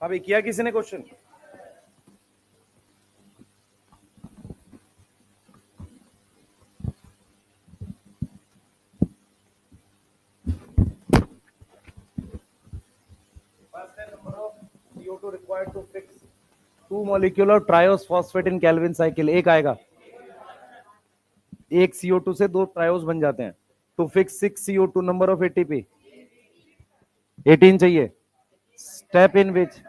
अभी किया किसी ने question? CO2 required to fix two molecular triose phosphate in Calvin cycle. एक आएगा, एक CO2 से दो ट्रायोस बन जाते हैं. To fix 6 CO2 number of ATP 18 चाहिए. स्टेप इन विच,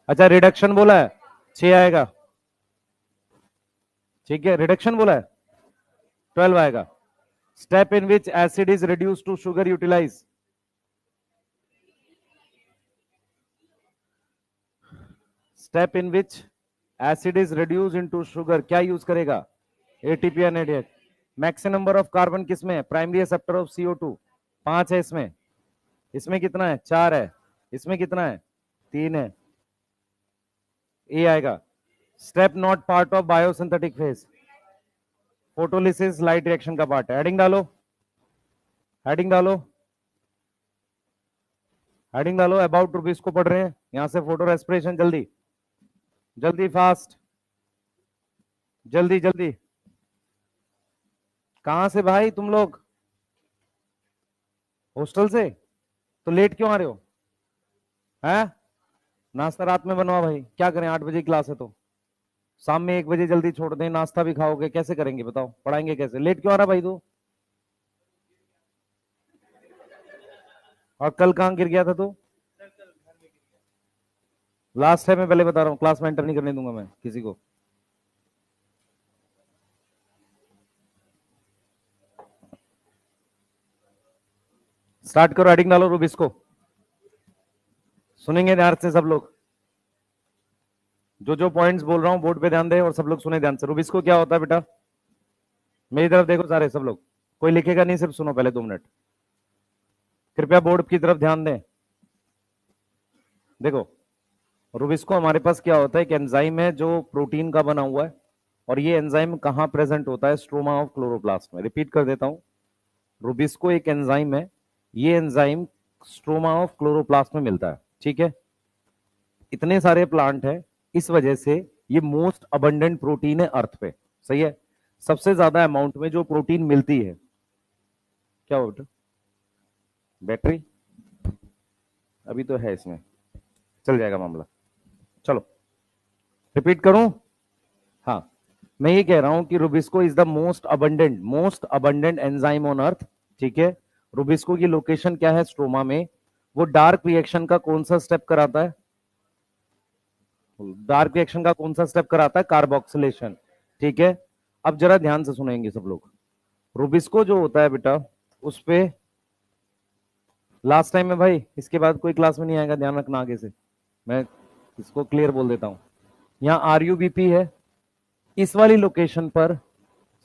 अच्छा रिडक्शन बोला है 6 आएगा. ठीक है, रिडक्शन बोला है 12 आएगा. Step in which acid is reduce to sugar utilise. Step in which acid is reduce into sugar, क्या यूज करेगा? ATP NADH. Maximum number of carbon किसमें है? प्राइमरी एक्सेप्टर ऑफ CO2 5 है इसमें. इसमें कितना है? 4 है. इसमें कितना है? 3 है. ए आएगा. Step not part of biosynthetic phase. Photolysis light reaction का पार्ट है. हेडिंग डालो, हेडिंग डालो, हेडिंग डालो. अबाउट रूबीज को पढ़ रहे हैं यहां से. फोटो रेस्पिरेशन जल्दी जल्दी, फास्ट, जल्दी जल्दी. कहां से भाई तुम लोग? हॉस्टल से? तो लेट क्यों आ रहे हो? हैं? नाश्ता रात में बनवा भाई. क्या करें, 8 बजे क्लास है तो शाम में 1 बजे जल्दी छोड़ दें. नाश्ता भी खाओगे, कैसे करेंगे बताओ? पढ़ाएंगे कैसे? लेट क्यों आ रहा भाई तू? और कल कहां गिर गया था तू? लास्ट टाइम मैं पहले बता रहा हूं, क्लास में एंटर नहीं करने दूंगा मैं किसी को. स्टार्ट करो, हेडिंग डालो रूबिस को. सुनेंगे ध्यान से सब लोग. जो जो पॉइंट्स बोल रहा हूं बोर्ड पे ध्यान दे और सब लोग सुने ध्यान से. रूबिस को क्या होता है बेटा? मेरी तरफ देखो सारे सब लोग. कोई लिखेगा नहीं, सिर्फ सुनो पहले 2 मिनट. कृपया बोर्ड की तरफ ध्यान दें. देखो रूबिस्को हमारे पास क्या होता है? एक एंजाइम है जो प्रोटीन का बना हुआ है. और ये एंजाइम कहां प्रेजेंट होता है? स्ट्रोमा ऑफ क्लोरोप्लास्ट में. रिपीट कर देता हूं, रूबिस्को एक एंजाइम है. ये एंजाइम स्ट्रोमा ऑफ क्लोरोप्लास्ट में मिलता है. ठीक है, इतने सारे प्लांट है, इस वजह से ये मोस्ट अबंडेंट प्रोटीन है अर्थ पे. सही है, सबसे ज्यादा अमाउंट में जो प्रोटीन मिलती है. क्या हो बेटा? बैटरी अभी तो है इसमें, चल जाएगा मामला. चलो रिपीट करूं. हाँ, मैं ये कह रहा हूं कि rubisco is the most abundant enzyme on earth. ठीक है, रूबिस्को की लोकेशन क्या है? स्ट्रोमा में. वो डार्क रिएक्शन का कौन सा स्टेप कराता है? डार्क रिएक्शन का कौन सा स्टेप कराता है? कार्बोक्सिलेशन. ठीक है, अब जरा ध्यान से सुनेंगे सब लोग. रूबिस्को जो होता है बेटा, उस पे लास्ट टाइम में भाई, इसके बाद कोई क्लास में नहीं आएगा, ध्यान रखना आगे से. मैं इसको क्लियर बोल देता हूं. यहां RUBP है. इस वाली लोकेशन पर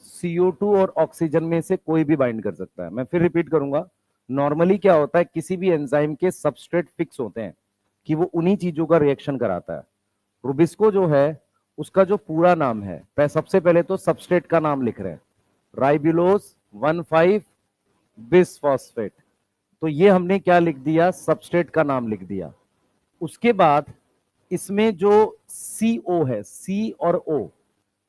CO2 और ऑक्सीजन में से कोई भी बाइंड कर सकता है. मैं फिर रिपीट करूंगा. नॉर्मली क्या होता है, किसी भी एंजाइम के सबस्ट्रेट फिक्स होते हैं कि वो उन्हीं चीजों का रिएक्शन कराता है. रूबिस्को जो है उसका जो पूरा नाम है, सबसे पहले तो सबस्ट्रेट का नाम लिख रहे हैं, राइबुलोज 1,5 बिसफॉस्फेट. तो ये हमने क्या लिख दिया? सबस्ट्रेट का नाम लिख दिया. उसके बाद इसमें जो CO है, C और O,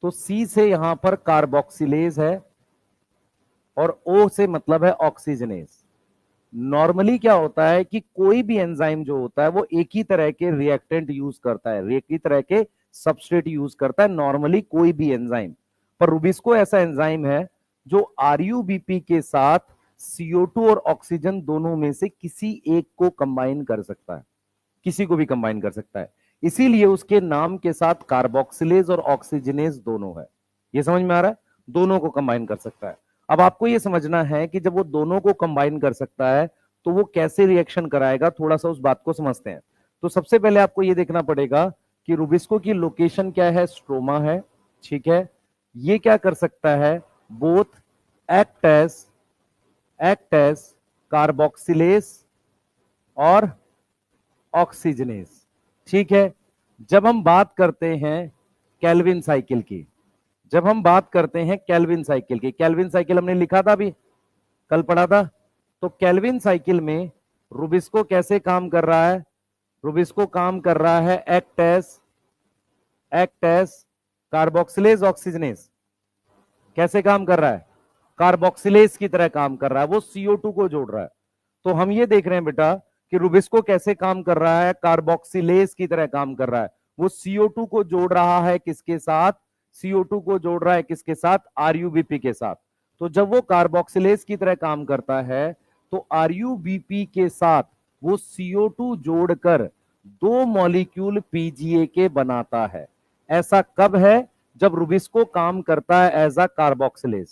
तो C से यहां पर कार्बोक्सिलेज है और O से मतलब है ऑक्सीजनेज. नॉर्मली क्या होता है कि कोई भी एंजाइम जो होता है वो एक ही तरह के रिएक्टेंट यूज करता है, एक ही तरह के सबस्ट्रेट यूज करता है नॉर्मली कोई भी एंजाइम. पर रूबिस्को ऐसा एंजाइम है जो RUBP के साथ CO2 और ऑक्सीजन दोनों में से किसी एक को कंबाइन कर सकता है, किसी को भी कंबाइन कर सकता है. इसीलिए उसके नाम के साथ कार्बोक्सिलेज और ऑक्सीजनेज दोनों है. ये समझ में आ रहा है? दोनों को कंबाइन कर सकता है. अब आपको यह समझना है कि जब वो दोनों को कंबाइन कर सकता है तो वो कैसे रिएक्शन कराएगा, थोड़ा सा उस बात को समझते हैं. तो सबसे पहले आपको यह देखना पड़ेगा कि रूबिस्को की लोकेशन क्या है? स्ट्रोमा है. ठीक है, ये क्या कर सकता है? बोथ एक्ट एज कार्बोक्सिलेज और ऑक्सीजनेज. ठीक है, जब हम बात करते हैं केल्विन साइकिल की, जब हम बात करते हैं केल्विन साइकिल की, केल्विन साइकिल हमने लिखा था अभी, कल पढ़ा था. तो केल्विन साइकिल में रूबिस्को कैसे काम कर रहा है? रुबिस्को काम कर रहा है एक्ट एज कार्बोक्सिलेज ऑक्सीजनेज। कैसे काम कर रहा है? कार्बोक्सिलेज की तरह काम कर रहा है, वो CO2 को जोड़ रहा है। तो हम ये देख रहे हैं बेटा कि रुबिस्को कैसे काम कर रहा है, कार्बोक्सिलेज की तरह काम कर रहा है। वो CO2 को जोड़ रहा है किसके साथ? CO2 को जोड़ रहा है किसके साथ? RUBP के साथ। तो जब वो कार्बोक्सिलेज की तरह काम करता है तो RUBP के साथ वो CO2 जोड़कर दो मॉलिक्यूल PGA के बनाता है। ऐसा कब है? जब रुबिस्को काम करता है एज अ कार्बोक्सिलेज।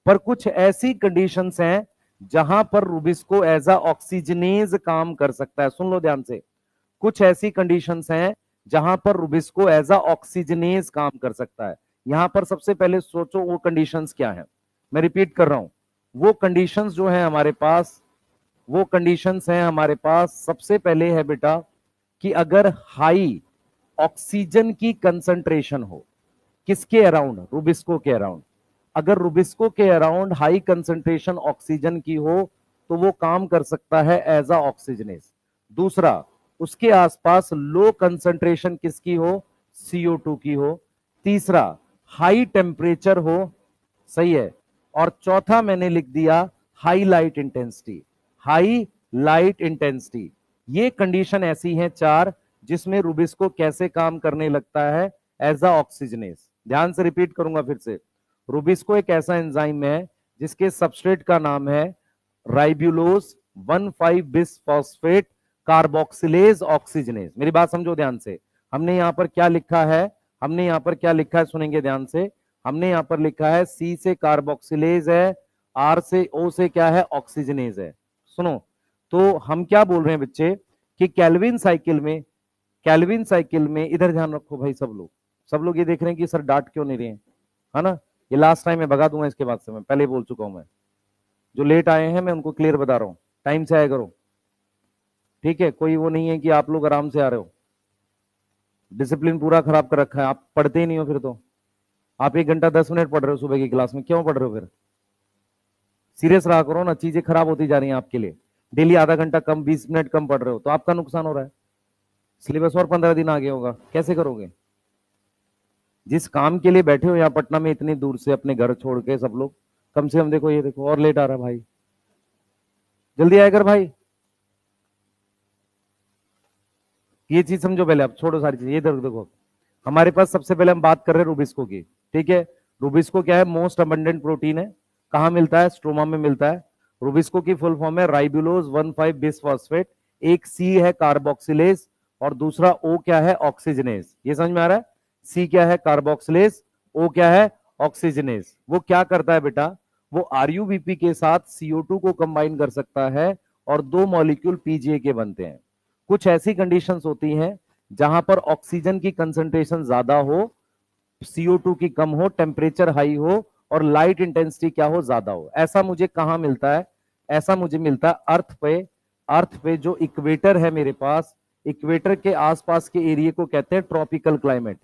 पर कुछ ऐसी कंडीशंस हैं जहां पर रुबिस्को एज अ ऑक्सीजनेज काम कर सकता है। सुन लो ध्यान से, कुछ ऐसी कंडीशंस हैं जहां पर रुबिस्को एज अ ऑक्सीजनेज काम कर सकता है। यहां पर सबसे पहले सोचो वो कंडीशंस क्या हैं। मैं रिपीट कर रहा हूं, वो कंडीशंस जो है हमारे पास, वो कंडीशंस हैं हमारे पास, सबसे पहले है बेटा कि अगर हाई ऑक्सीजन की कंसंट्रेशन हो, किसके अराउंड? रुबिस्को के अराउंड। अगर रुबिस्को के अराउंड हाई कंसंट्रेशन ऑक्सीजन की हो तो वो काम कर सकता है एज अ ऑक्सीजनेज। दूसरा, उसके आसपास लो कंसंट्रेशन किसकी हो? CO2 की हो। तीसरा, हाई टेम्परेचर हो। सही है। और चौथा मैंने लिख दिया high light intensity. High light intensity, ये कंडीशन ऐसी हैं चार जिसमें रुबिस्को कैसे काम करने लगता है? As a oxygenase. ध्यान से रिपीट करूंगा फिर से, रुबिस्को एक ऐसा एंजाइम है जिसके सबस्ट्रेट का नाम है राइब्यूलोज 1,5 बिसफॉस्फेट कार्बोक्सिलेज ऑक्सीजनेज। मेरी बात समझो ध्यान से। हमने यहां पर क्या लिखा है? हमने यहां पर क्या लिखा है? सुनेंगे ध्यान से। हमने यहां पर लिखा है C से कार्बोक्सिलेज है, R से O से क्या है? ऑक्सीजनेज है। सुनो, तो हम क्या बोल रहे हैं बच्चे कि कैल्विन साइकिल में, कैल्विन साइकिल में, इधर ध्यान रखो भाई सब लोग ये देख रहे हैं कि सर डांट क्यों नहीं रहे हैं, है ना? ये लास्ट टाइम मैं भगा दूंगा इसके बाद से, मैं पहले ही बोल चुका हूं। मैं जो लेट आए हैं मैं उनको क्लियर बता रहा हूं, टाइम से आया करो, ठीक है? कोई वो नहीं है कि आप लोग आराम से आ रहे हो। डिसिप्लिन पूरा खराब कर रखा है, आप पढ़ते ही नहीं हो। फिर तो आप 1 घंटा 10 मिनट पढ़ रहे हो सुबह की क्लास में, क्यों पढ़ रहे हो फिर? सीरियस रहा करो ना, चीजें खराब होती जा रही हैं आपके लिए। डेली आधा घंटा कम, 20 मिनट कम पढ़ रहे हो तो आपका नुकसान हो रहा है। सिलेबस और 15 दिन आगे होगा, कैसे करोगे? जिस काम के लिए बैठे हो यहाँ पटना में इतनी दूर से अपने घर छोड़ के सब लोग, कम से कम देखो, ये देखो और लेट आ रहा है भाई, जल्दी आया कर भाई। ये चीज समझो पहले, आप छोड़ो सारी चीज, ये देखो। हमारे पास सबसे पहले हम बात कर रहे हैं रुबिस्को की, ठीक है? रुबिस्को क्या है? मोस्ट अबंडेंट प्रोटीन है। कहां मिलता है? स्ट्रोमा में मिलता है। रुबिस्को की फुल फॉर्म है राइबुलोज 1,5 बिसफॉस्फेट। एक C है कार्बोक्सिलेज और दूसरा O क्या है? ऑक्सीजनेज। ये समझ में आ रहा है? C क्या है? कार्बोक्सिलेज, O क्या है? ऑक्सीजनेज। वो क्या करता है बेटा? वो RUBP के साथ CO2 को कंबाइन कर सकता है और दो मॉलिक्यूल PGA के बनते हैं। कुछ ऐसी कंडीशंस होती हैं जहां पर ऑक्सीजन की कंसंट्रेशन ज्यादा हो, CO2 की कम हो, टेम्परेचर हाई हो और लाइट इंटेंसिटी क्या हो? ज्यादा हो। ऐसा मुझे कहां मिलता है? ऐसा मुझे मिलता है अर्थ पे। अर्थ पे जो इक्वेटर है मेरे पास, इक्वेटर के आसपास के एरिया को कहते हैं ट्रॉपिकल क्लाइमेट।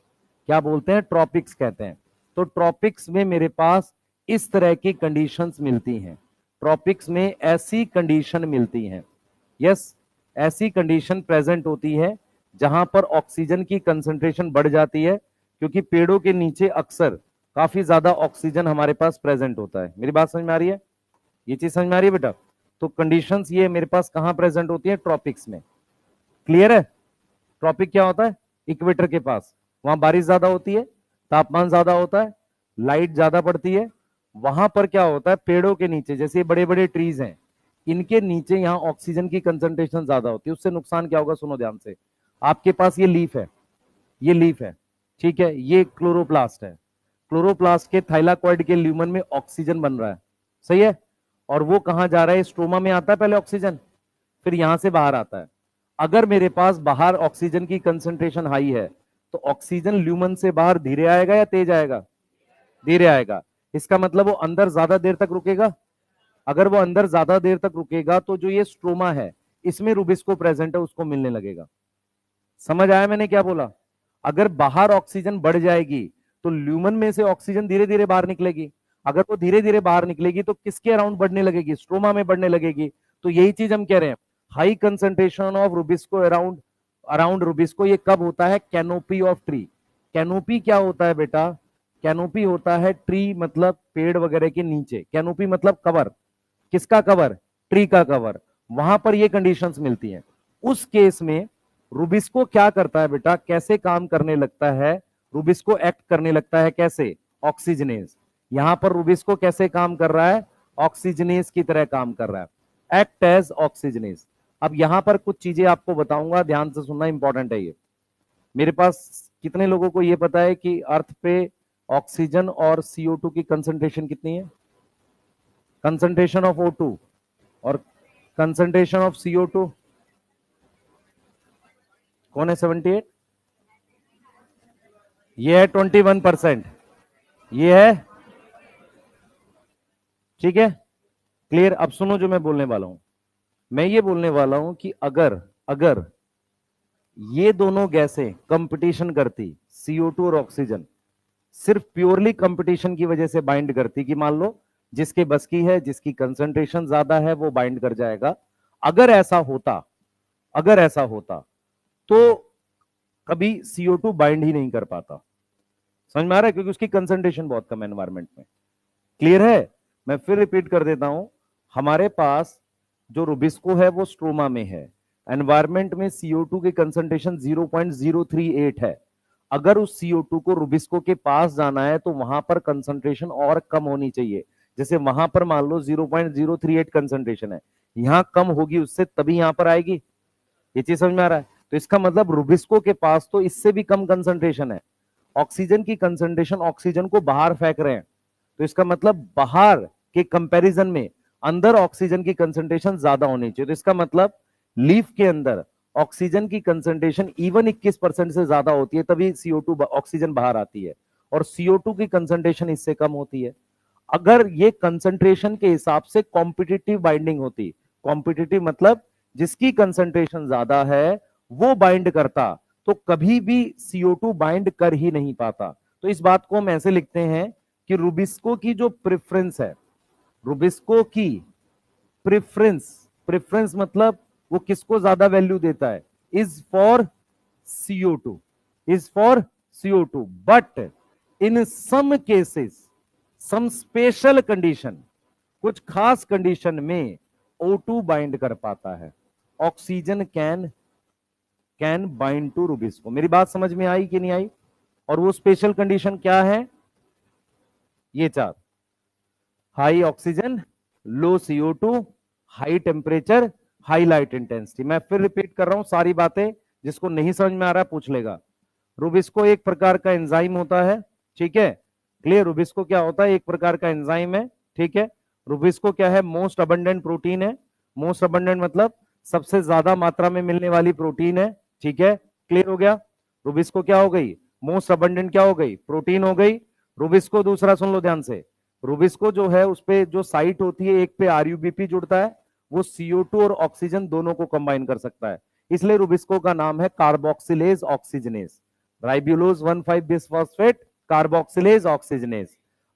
क्या बोलते हैं? ट्रॉपिक्स कहते हैं। तो ट्रॉपिक्स में मेरे पास इस तरह की कंडीशंस मिलती हैं। ट्रॉपिक्स में ऐसी कंडीशन मिलती हैं, यस, ऐसी कंडीशन प्रेजेंट होती है जहां पर ऑक्सीजन की कंसंट्रेशन बढ़ जाती है, क्योंकि पेड़ों के नीचे अक्सर काफी ज्यादा ऑक्सीजन हमारे पास प्रेजेंट होता है। मेरी बात समझ में आ रही है? ये चीज समझ में आ रही है बेटा? तो कंडीशंस ये मेरे पास कहां प्रेजेंट होती है? ट्रॉपिक्स में। क्लियर है? ट्रॉपिक क्या होता है? इक्वेटर के पास, वहां बारिश ज्यादा होती है, तापमान ज्यादा होता है, लाइट ज्यादा पड़ती है। वहां पर क्या होता है? पेड़ों के नीचे, जैसे बड़े बड़े ट्रीज हैं, इनके नीचे यहाँ ऑक्सीजन की कंसंट्रेशन ज्यादा होती है। उससे नुकसान क्या होगा? सुनो ध्यान से। आपके पास ये लीफ है, ये लीफ है, ठीक है? ये क्लोरोप्लास्ट है। क्लोरोप्लास्ट के थाइलाकॉइड के ल्यूमन में ऑक्सीजन बन रहा है, सही है? और वो कहां जा रहा है? स्ट्रोमा में आता है पहले ऑक्सीजन, फिर यहां से बाहर आता है। अगर मेरे पास बाहर ऑक्सीजन की कंसंट्रेशन हाई है तो ऑक्सीजन ल्यूमन से बाहर धीरे आएगा या तेज आएगा? धीरे आएगा। इसका मतलब वो अंदर ज्यादा देर तक रुकेगा। अगर वो अंदर ज्यादा देर तक रुकेगा तो जो ये स्ट्रोमा है इसमें रुबिस्को प्रेजेंट है, उसको मिलने लगेगा। समझ आया मैंने क्या बोला? अगर बाहर ऑक्सीजन बढ़ जाएगी तो ल्यूमन में से ऑक्सीजन धीरे धीरे बाहर निकलेगी। अगर वो धीरे धीरे बाहर निकलेगी तो किसके अराउंड बढ़ने लगेगी? स्ट्रोमा में बढ़ने लगेगी। तो यही चीज हम कह रहे हैं, high concentration of Rubisco around around Rubisco. ये कब होता है? Canopy of tree. कैनोपी क्या होता है बेटा? कैनोपी होता है ट्री मतलब पेड़ वगैरह के नीचे। कैनोपी मतलब कवर। किसका कवर? ट्री का कवर। वहां पर ये कंडीशंस मिलती हैं। उस केस में रुबिस्को क्या करता है बेटा? कैसे काम करने लगता है? रुबिस्को एक्ट करने लगता है कैसे? ऑक्सीजनेज। यहां पर रुबिस्को कैसे काम कर रहा है? ऑक्सीजनेज की तरह काम कर रहा है, एक्ट एज ऑक्सीजनेज। अब यहां पर कुछ चीजें आपको बताऊंगा, ध्यान से सुनना, इंपॉर्टेंट है ये। मेरे पास कितने लोगों को ये पता है कि अर्थ पे ऑक्सीजन और CO2 की कंसंट्रेशन कितनी है? कंसंट्रेशन ऑफ O2 और कंसंट्रेशन ऑफ CO2 कौन है? 78। ये है 21%। ये है, ठीक है, क्लियर। अब सुनो जो मैं बोलने वाला हूं। मैं ये बोलने वाला हूं कि अगर अगर ये दोनों गैसें कंपटीशन करती, CO2 और ऑक्सीजन, सिर्फ प्योरली कंपटीशन की वजह से बाइंड करती, कि मान लो जिसके बस की है, जिसकी कंसंट्रेशन ज्यादा है वो बाइंड कर जाएगा। अगर ऐसा होता, अगर ऐसा होता तो कभी CO2 बाइंड ही नहीं कर पाता। समझ में आ रहा है? क्योंकि उसकी कंसंट्रेशन बहुत कम है एनवायरमेंट में। क्लियर है? मैं फिर रिपीट कर देता हूं। हमारे पास जो रुबिस्को है वो स्ट्रोमा में है। एनवायरमेंट में CO2 की कंसंट्रेशन 0.038 है। अगर उस CO2 को रुबिस्को के पास जाना है तो वहां पर कंसंट्रेशन और कम होनी चाहिए। जैसे वहां पर मान लो 0.038 कंसंट्रेशन है, यहां कम होगी उससे, तभी यहां पर आएगी। ये चीज समझ में आ रहा है? तो इसका मतलब रुबिस्को के पास तो इससे भी कम कंसंट्रेशन है। ऑक्सीजन की कंसंट्रेशन, ऑक्सीजन को बाहर फेंक रहे हैं, तो इसका मतलब बाहर के कंपैरिजन में अंदर ऑक्सीजन की कंसंट्रेशन ज्यादा होनी चाहिए। तो इसका मतलब लीफ के अंदर ऑक्सीजन की कंसंट्रेशन इवन 21% से ज्यादा होती है, तभी CO2 ऑक्सीजन बाहर आती है, और CO2 की कंसंट्रेशन इससे कम होती है। अगर ये कंसंट्रेशन के हिसाब से कॉम्पिटिटिव बाइंडिंग होती, कॉम्पिटिटिव मतलब जिसकी कंसंट्रेशन ज्यादा है वो बाइंड करता, तो कभी भी CO2 बाइंड कर ही नहीं पाता। तो इस बात को हम ऐसे लिखते हैं कि रुबिस्को की जो प्रेफरेंस है, रुबिस्को की प्रेफरेंस, प्रेफरेंस मतलब वो किसको ज्यादा वैल्यू देता है, is for CO2, is for CO2। But in some cases, some special condition, कुछ खास कंडीशन में O2 बाइंड कर पाता है। Oxygen can can bind to rubisco. मेरी बात समझ में आई कि नहीं आई? और वो स्पेशल कंडीशन क्या है? ये चार: हाई ऑक्सीजन, लो CO2, high temperature, high light intensity. मैं फिर रिपीट कर रहा हूं सारी बातें, जिसको नहीं समझ में आ रहा है पूछ लेगा। रुबिस्को एक प्रकार का एंजाइम होता है, ठीक है, क्लियर। रुबिस्को क्या होता है? एक प्रकार का एंजाइम है, ठीक है। रुबिस्को क्या है? मोस्ट अबंडेंट प्रोटीन है। मोस्ट अबंडेंट मतलब सबसे ज्यादा मात्रा में मिलने वाली प्रोटीन है, ठीक है, क्लियर हो गया। रुबिस्को क्या हो गई? मोस्ट अबंडेंट क्या हो गई? प्रोटीन हो गई। रुबिस्को दूसरा सुन लो ध्यान से, रुबिस्को जो है उस पे जो साइट होती है, एक पे RUBP जुड़ता है, वो CO2 और ऑक्सीजन दोनों को कंबाइन कर सकता है, इसलिए रुबिस्को का नाम है carboxylase oxygenase. Ribulose 1,5 bisphosphate carboxylase oxygenase.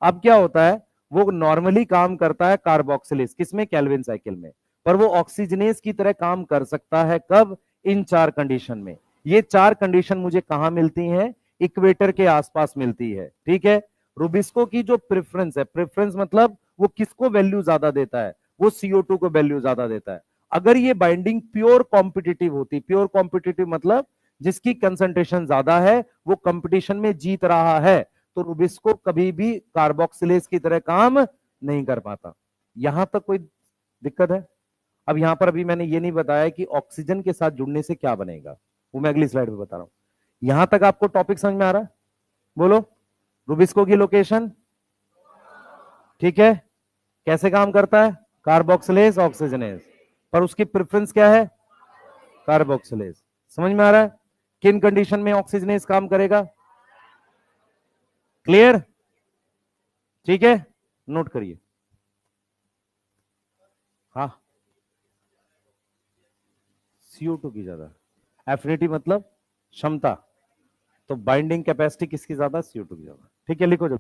अब क्या होता है? वो नॉर्मली काम करता है कार्बोक्सिलेज किसमें? कैल्विन साइकिल में। पर वो ऑक्सीजनेज की तरह काम कर सकता है कब? इन चार कंडीशन में। ये चार कंडीशन मुझे कहां मिलती हैं? इक्वेटर के आसपास मिलती है, ठीक है। रुबिस्को की जो प्रेफरेंस है, प्रेफरेंस मतलब वो किसको वैल्यू ज्यादा देता है? वो CO2 को वैल्यू ज्यादा देता है। अगर ये बाइंडिंग प्योर कॉम्पिटिटिव होती, प्योर कॉम्पिटिटिव मतलब जिसकी कंसंट्रेशन ज्यादा है वो कंपटीशन में जीत रहा है, तो रुबिस्को कभी भी कार्बोक्सिलेज की तरह काम नहीं कर पाता। यहां तक कोई दिक्कत है? अब यहां पर अभी मैंने ये नहीं बताया कि ऑक्सीजन के साथ जुड़ने से क्या बनेगा, वो मैं अगली स्लाइड में बता रहा हूं। यहां तक आपको टॉपिक समझ में आ रहा है? बोलो। रुबिस्को की लोकेशन, ठीक है, कैसे काम करता है? Carboxylase oxygenase. पर उसकी प्रेफरेंस क्या है? कार्बोक्सिलेज। समझ में आ रहा है? किन कंडीशन में ऑक्सीजनेज काम करेगा? क्लियर? ठीक है, नोट करिए। हाँ, CO2 की ज्यादा एफिनिटी मतलब क्षमता, तो बाइंडिंग कैपेसिटी किसकी ज्यादा? CO2 की ज्यादा, ठीक है, लिखो जब।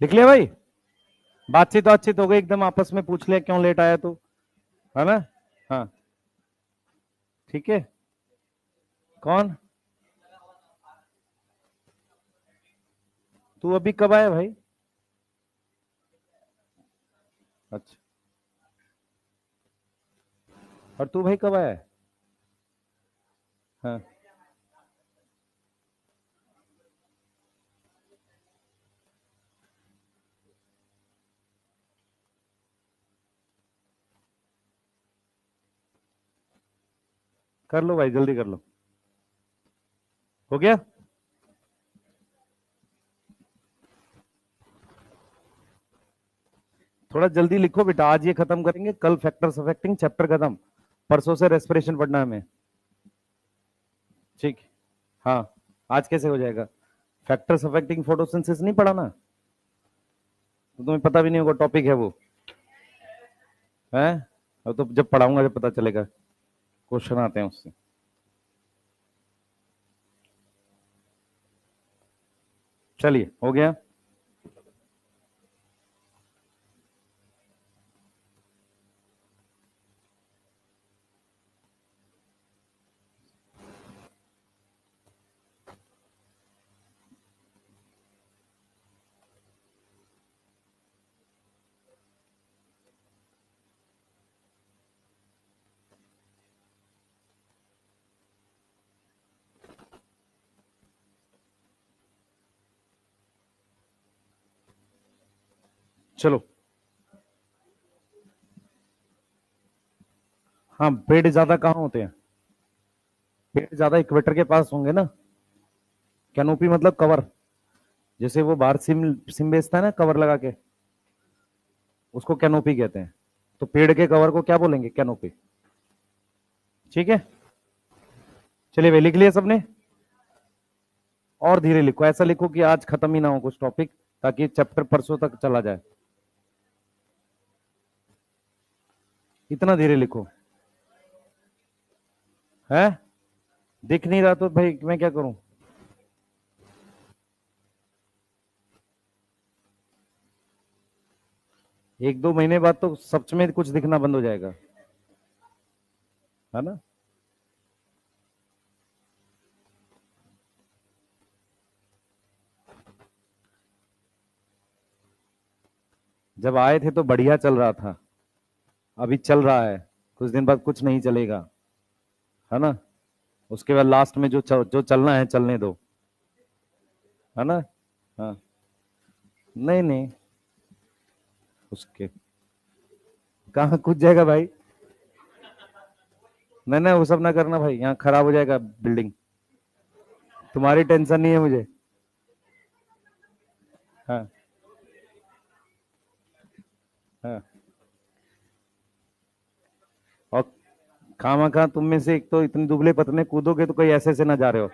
लिख लिया भाई? बातचीत हो गई एकदम, आपस में पूछ लिया क्यों लेट आया तू, है ना? हाँ ठीक है। कौन? तू अभी कब आया भाई? अच्छा, और तू भाई कब आया है? हाँ, कर लो भाई, जल्दी कर लो। हो गया? थोड़ा जल्दी लिखो बेटा, आज ये खत्म करेंगे, कल फैक्टर्स अफेक्टिंग चैप्टर खत्म, परसों से रेस्पिरेशन पढ़ना है हमें। ठीक। हाँ, आज कैसे हो जाएगा? फैक्टर्स अफेक्टिंग फोटोसिंथेसिस नहीं पढ़ा ना? तो तुम्हें पता भी नहीं होगा, टॉपिक है वो, है? और तो जब पढ़ाऊंगा जब पता चलेगा, क्वेश्चन आते हैं उससे। चलिए, हो गया। चलो। हाँ, पेड़ ज्यादा कहाँ होते हैं? पेड़ ज्यादा इक्वेटर के पास होंगे ना। कैनोपी मतलब कवर, जैसे वो बाहर सिम सिम बेचता है ना कवर लगा के, उसको कैनोपी कहते हैं। तो पेड़ के कवर को क्या बोलेंगे? कैनोपी। ठीक है। चलिए भाई, लिख लिया सबने? और धीरे लिखो, ऐसा लिखो कि आज खत्म ही ना हो कुछ टॉपिक, ताकि चैप्टर परसों तक चला जाए। इतना धीरे लिखो। है? दिख नहीं रहा तो भाई मैं क्या करूं? एक दो महीने बाद तो सच में कुछ दिखना बंद हो जाएगा, है ना? जब आए थे तो बढ़िया चल रहा था, अभी चल रहा है, कुछ दिन बाद कुछ नहीं चलेगा, है ना? उसके बाद लास्ट में जो चलना है चलने दो, है ना? हाँ। नहीं नहीं, उसके कहाँ कूद जाएगा भाई? नहीं नहीं, वो सब ना करना भाई, यहाँ खराब हो जाएगा बिल्डिंग। तुम्हारी टेंशन नहीं है मुझे। हाँ। हाँ। और खामा खा तुम में से एक तो इतने दुबले पतले कूदोगे तो कोई ऐसे ऐसे ना जा रहे हो,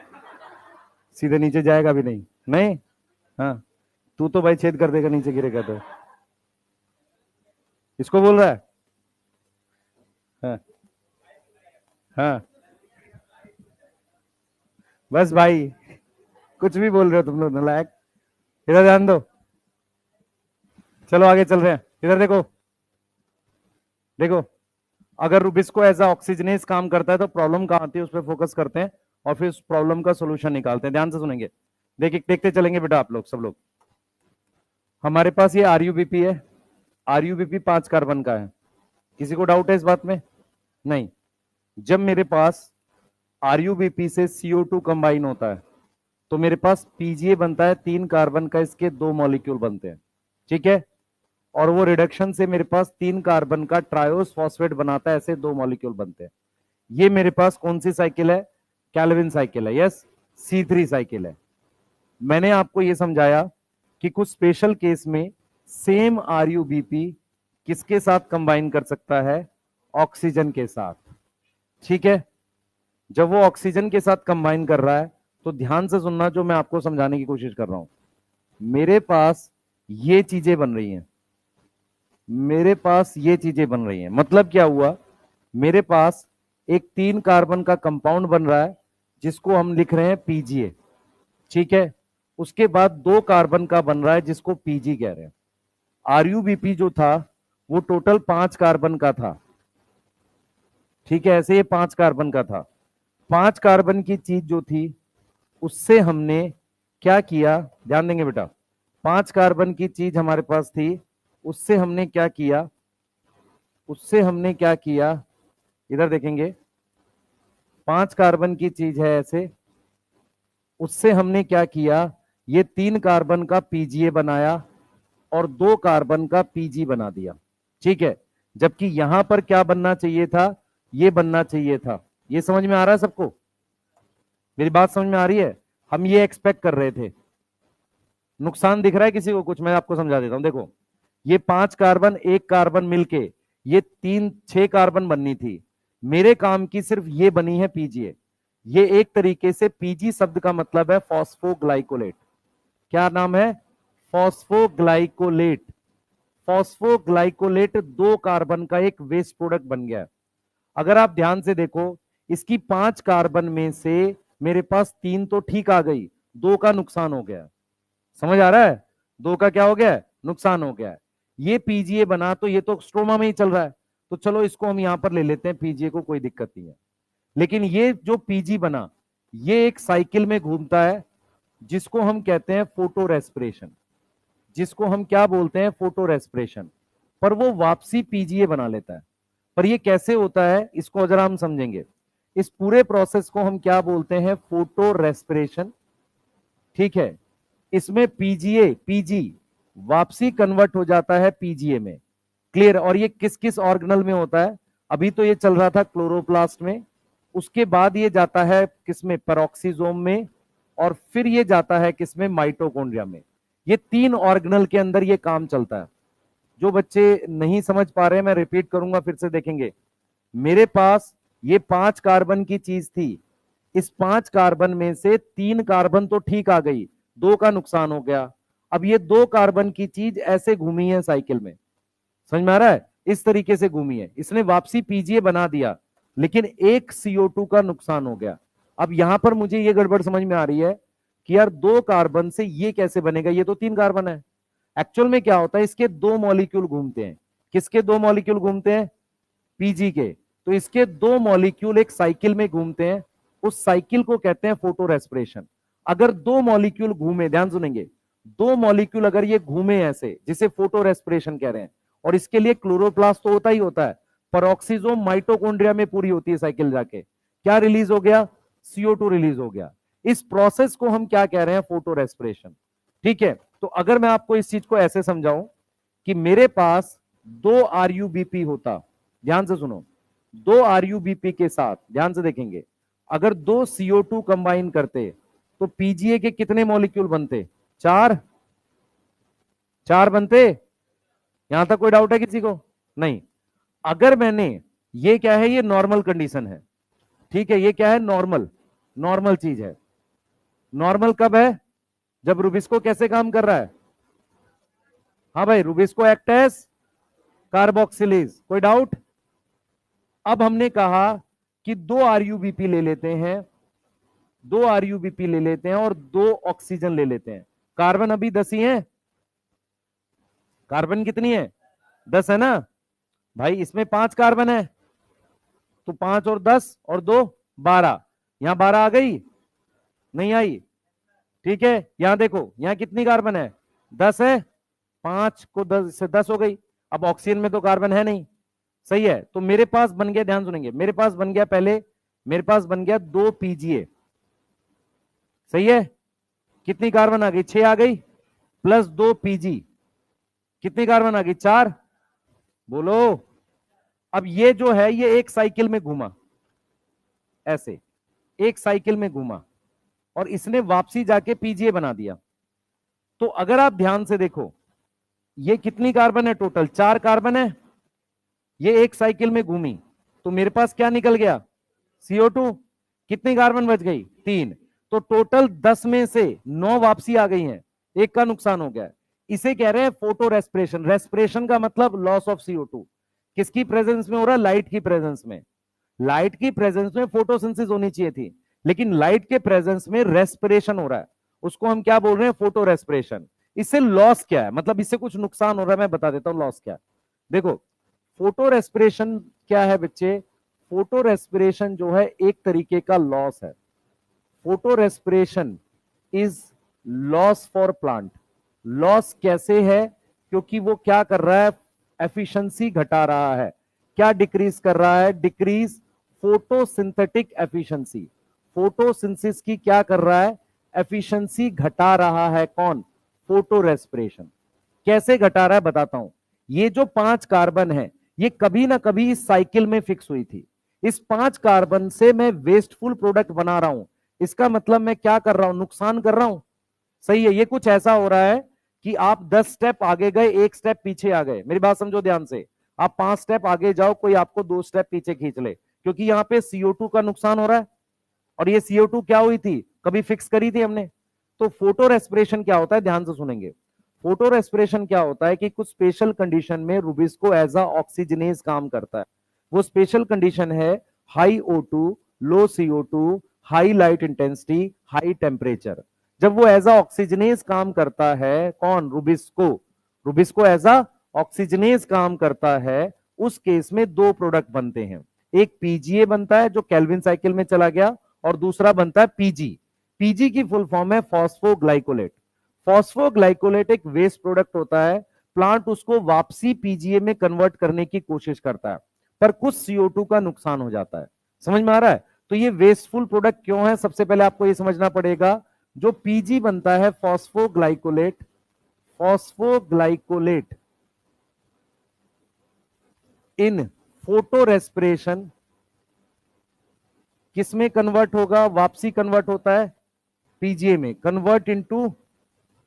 सीधे नीचे जाएगा भी नहीं। नहीं। हाँ। तू तो भाई छेद कर देगा नीचे गिरेगा तो। इसको बोल रहा है? हाँ। हाँ। बस भाई, कुछ भी बोल रहे हो तुम लोग नालायक। इधर ध्यान दो। चलो आगे चल रहे हैं, इधर देखो। देखो, अगर रुबिस्को एज अ ऑक्सीजनेस काम करता है तो प्रॉब्लम कहाँ आती है उस पर फोकस करते हैं, और फिर उस प्रॉब्लम का सोल्यूशन निकालते हैं। ध्यान से सुनेंगे, देखिए देखते चलेंगे बेटा आप लोग सब लोग। हमारे पास ये आरयूबीपी है, आरयूबीपी 5 कार्बन का है। किसी को डाउट है इस बात में? नहीं। जब मेरे पास आरयूबीपी से CO2 कंबाइन होता है तो मेरे पास पीजीए बनता है 3 कार्बन का, इसके 2 मॉलिक्यूल बनते हैं। ठीक है। और वो रिडक्शन से मेरे पास 3 कार्बन का ट्रायोस फॉस्फेट बनाता है, ऐसे 2 मॉलिक्यूल बनते हैं। ये मेरे पास कौन सी साइकिल है? कैल्विन साइकिल है, यस। C3 साइकिल है। मैंने आपको यह समझाया कि कुछ स्पेशल केस में सेम आरयूबीपी किसके साथ कंबाइन कर सकता है? ऑक्सीजन के साथ। ठीक है। जब वो ऑक्सीजन के साथ कंबाइन कर रहा है तो ध्यान से सुनना जो मैं आपको समझाने की कोशिश कर रहा हूं। मेरे पास ये चीजें बन रही हैं, मेरे पास ये चीजें बन रही हैं, मतलब क्या हुआ? मेरे पास एक 3 कार्बन का कंपाउंड बन रहा है जिसको हम लिख रहे हैं पीजीए। ठीक है। उसके बाद 2 कार्बन का बन रहा है जिसको पीजी कह रहे हैं। आरयूबीपी जो था वो टोटल 5 कार्बन का था, ठीक है, ऐसे ये 5 कार्बन का था। 5 कार्बन की चीज जो थी उससे हमने क्या किया, ध्यान देंगे बेटा, 5 कार्बन की चीज हमारे पास थी, उससे हमने क्या किया, उससे हमने क्या किया, इधर देखेंगे, 5 कार्बन की चीज है ऐसे, उससे हमने क्या किया, ये 3 कार्बन का पीजीए बनाया और 2 कार्बन का पीजी बना दिया, ठीक है। जबकि यहां पर क्या बनना चाहिए था, ये बनना चाहिए था। ये समझ में आ रहा है सबको, मेरी बात समझ में आ रही है? हम ये एक्सपेक्ट कर रहे थे। नुकसान दिख रहा है किसी को कुछ? मैं आपको समझा देता हूं, देखो, ये 5 कार्बन 1 कार्बन मिलके ये 6 कार्बन बननी थी, मेरे काम की सिर्फ ये बनी है पीजीए। ये एक तरीके से पीजी शब्द का मतलब है फॉस्फोग्लाइकोलेट। क्या नाम है? फॉस्फोग्लाइकोलेट। फॉस्फोग्लाइकोलेट 2 कार्बन का एक वेस्ट प्रोडक्ट बन गया। अगर आप ध्यान से देखो, इसकी 5 कार्बन में से मेरे पास 3 तो ठीक आ गई, 2 का नुकसान हो गया। समझ आ रहा है? 2 का क्या हो गया? नुकसान हो गया। ये पीजीए बना तो ये तो स्ट्रोमा में ही चल रहा है, तो चलो इसको हम यहां पर ले लेते हैं पीजीए को, कोई दिक्कत नहीं है। लेकिन ये जो पीजी बना ये एक साइकिल में घूमता है जिसको हम कहते हैं फोटो रेस्पिरेशन, जिसको हम क्या बोलते हैं? Photo respiration. पर वो वापसी पीजीए बना लेता है। पर ये कैसे होता है इसको जरा हम समझेंगे। इस पूरे प्रोसेस को हम क्या बोलते हैं? फोटो रेस्पिरेशन, ठीक है। इसमें पीजीए पीजी वापसी कन्वर्ट हो जाता है पीजीए में, क्लियर? और ये किस किस ऑर्गेनल में होता है? अभी तो ये चल रहा था क्लोरोप्लास्ट में, उसके बाद ये जाता है किसमें? पेरोक्सीजोम में, और फिर ये जाता है किसमें? माइटोकॉन्ड्रिया में। ये 3 ऑर्गेनल के अंदर ये काम चलता है। जो बच्चे नहीं समझ पा रहे हैं मैं रिपीट करूंगा, फिर से देखेंगे। मेरे पास ये 5 कार्बन की चीज थी, इस 5 कार्बन में से 3 कार्बन तो ठीक आ गई, 2 का नुकसान हो गया। अब ये 2 कार्बन की चीज ऐसे घूमी है साइकिल में, समझ में आ रहा है? इस तरीके से घूमी है, इसने वापसी पीजीए बना दिया, लेकिन एक CO2 का नुकसान हो गया। अब यहां पर मुझे ये गड़बड़ समझ में आ रही है कि यार 2 कार्बन से ये कैसे बनेगा, ये तो 3 कार्बन है। एक्चुअल में क्या होता है, इसके 2 मॉलिक्यूल घूमते हैं। किसके 2 मॉलिक्यूल घूमते हैं? पीजी के। तो इसके 2 मॉलिक्यूल एक साइकिल में घूमते हैं, उस साइकिल को कहते हैं फोटो रेस्पिरेशन। अगर 2 मॉलिक्यूल घूमे, ध्यान सुनेंगे, 2 मॉलिक्यूल अगर ये घूमे ऐसे, जिसे फोटो रेस्पिरेशन कह रहे हैं, और इसके लिए क्लोरोप्लास्ट तो होता ही होता है, पेरोक्सीसोम माइटोकॉन्ड्रिया में पूरी होती है साइकिल जाके, क्या रिलीज हो गया? CO2 रिलीज हो गया। इस प्रोसेस को हम क्या कह रहे हैं? फोटो रेस्पिरेशन, ठीक है। तो अगर मैं आपको इस चीज को ऐसे समझाऊं कि मेरे पास 2 आरयूबीपी होता, ध्यान से सुनो, 2 आरयूबीपी के साथ ध्यान से देखेंगे, अगर 2 CO2 कंबाइन करते तो पीजीए के कितने मॉलिक्यूल बनते? 4 बनते। यहां तक कोई डाउट है किसी को? नहीं। अगर मैंने, ये क्या है? ये नॉर्मल कंडीशन है, ठीक है। ये क्या है? नॉर्मल, नॉर्मल चीज है। नॉर्मल कब है? जब रुबिस्को कैसे काम कर रहा है? हाँ भाई, रुबिस्को एक्ट एज कार्बोक्सिलेज। कोई डाउट? अब हमने कहा कि 2 आरयूबीपी ले लेते हैं, 2 आरयूबीपी ले लेते हैं और 2 ऑक्सीजन ले लेते हैं। कार्बन अभी 10 ही है। कार्बन कितनी है? 10 है ना भाई? इसमें 5 कार्बन है, तो 5 और 10 और 2 12। यहां 12 आ गई? नहीं आई? ठीक है। यहां देखो, यहां कितनी कार्बन है? 10 है। 5 को 10 से 10 हो गई। अब ऑक्सीजन में तो कार्बन है नहीं, सही है। तो मेरे पास बन गया, ध्यान सुनेंगे, मेरे पास बन गया पहले, मेरे पास बन गया 2 पीजीए, सही है। कितनी कार्बन आ गई? 6 आ गई, प्लस 2 पीजी, कितनी कार्बन आ गई? 4। बोलो। अब ये जो है ये एक साइकिल में घूमा, ऐसे एक साइकिल में घूमा, और इसने वापसी जाके पीजीए बना दिया। तो अगर आप ध्यान से देखो, ये कितनी कार्बन है? टोटल 4 कार्बन है। ये एक साइकिल में घूमी, तो मेरे पास क्या निकल गया? CO2। कितनी कार्बन बच गई? 3। तो टोटल 10 में से 9 वापसी आ गई हैं, एक का नुकसान हो गया। इसे कह रहे हैं फोटो रेस्पिरेशन। रेस्पिरेशन का मतलब लॉस ऑफ CO2। किसकी प्रेजेंस में हो रहा है? लाइट की प्रेजेंस में। लाइट की प्रेजेंस में फोटोसिंथेसिस होनी चाहिए थी, लेकिन लाइट के प्रेजेंस में रेस्पिरेशन हो रहा है। उसको हम क्या बोल रहे हैं, फोटो रेस्पिरेशन। इससे लॉस क्या है, मतलब इससे कुछ नुकसान हो रहा है, मैं बता देता हूं लॉस क्या है। देखो, फोटो रेस्पिरेशन क्या है बच्चे, फोटो रेस्पिरेशन जो है एक तरीके का लॉस है। Photo respiration is loss for plant. Loss कैसे है, क्योंकि वो क्या कर रहा है, एफिशिएंसी घटा रहा है। क्या डिक्रीज कर रहा है, डिक्रीज फोटोसिंथेटिक एफिशिएंसी। फोटोसिंथेसिस की क्या कर रहा है, एफिशिएंसी घटा रहा है। कौन, फोटो रेस्पिरेशन। कैसे घटा रहा है बताता हूं। ये जो 5 कार्बन है, ये कभी ना कभी इस साइकिल में फिक्स हुई थी। इस 5 कार्बन से मैं वेस्टफुल प्रोडक्ट बना रहा हूं। इसका मतलब मैं क्या कर रहा हूं, नुकसान कर रहा हूं। सही है, ये कुछ ऐसा हो रहा है कि आप 10 स्टेप आगे गए, 1 स्टेप पीछे आ गए। मेरी बात समझो ध्यान से। आप 5 स्टेप आगे जाओ, कोई आपको 2 स्टेप पीछे खींच ले, क्योंकि यहां पे CO2 का नुकसान हो रहा है। और ये CO2 क्या हुई थी, कभी फिक्स करी थी हमने। तो फोटो रेस्पिरेशन क्या होता है, ध्यान से सुनेंगे। फोटो रेस्पिरेशन क्या होता है कि कुछ स्पेशल कंडीशन में रुबिस्को एज अ ऑक्सीजनेज काम करता है। वो स्पेशल कंडीशन है high O2, low CO2, high light intensity, high temperature. जब वो एज अ ऑक्सीजनेज काम करता है, कौन, rubisco, rubisco as a oxygenase काम करता है, उस केस में 2 प्रोडक्ट बनते हैं। एक PGA बनता है जो केल्विन साइकिल में चला गया, और दूसरा बनता है PG। PG की फुल फॉर्म है फॉस्फोग्लाइकोलेट। फॉस्फोग्लाइकोलेट एक वेस्ट प्रोडक्ट होता है। प्लांट उसको वापसी PGA में कन्वर्ट करने की कोशिश करता है, पर कुछ CO2 का नुकसान हो जाता है। समझ में आ रहा है। तो ये वेस्टफुल प्रोडक्ट क्यों है, सबसे पहले आपको ये समझना पड़ेगा। जो PG बनता है फॉस्फोग्लाइकोलेट, फॉस्फोग्लाइकोलेट इन फोटो रेस्पिरेशन किसमें कन्वर्ट होगा, वापसी कन्वर्ट होता है PGA में, कन्वर्ट इनटू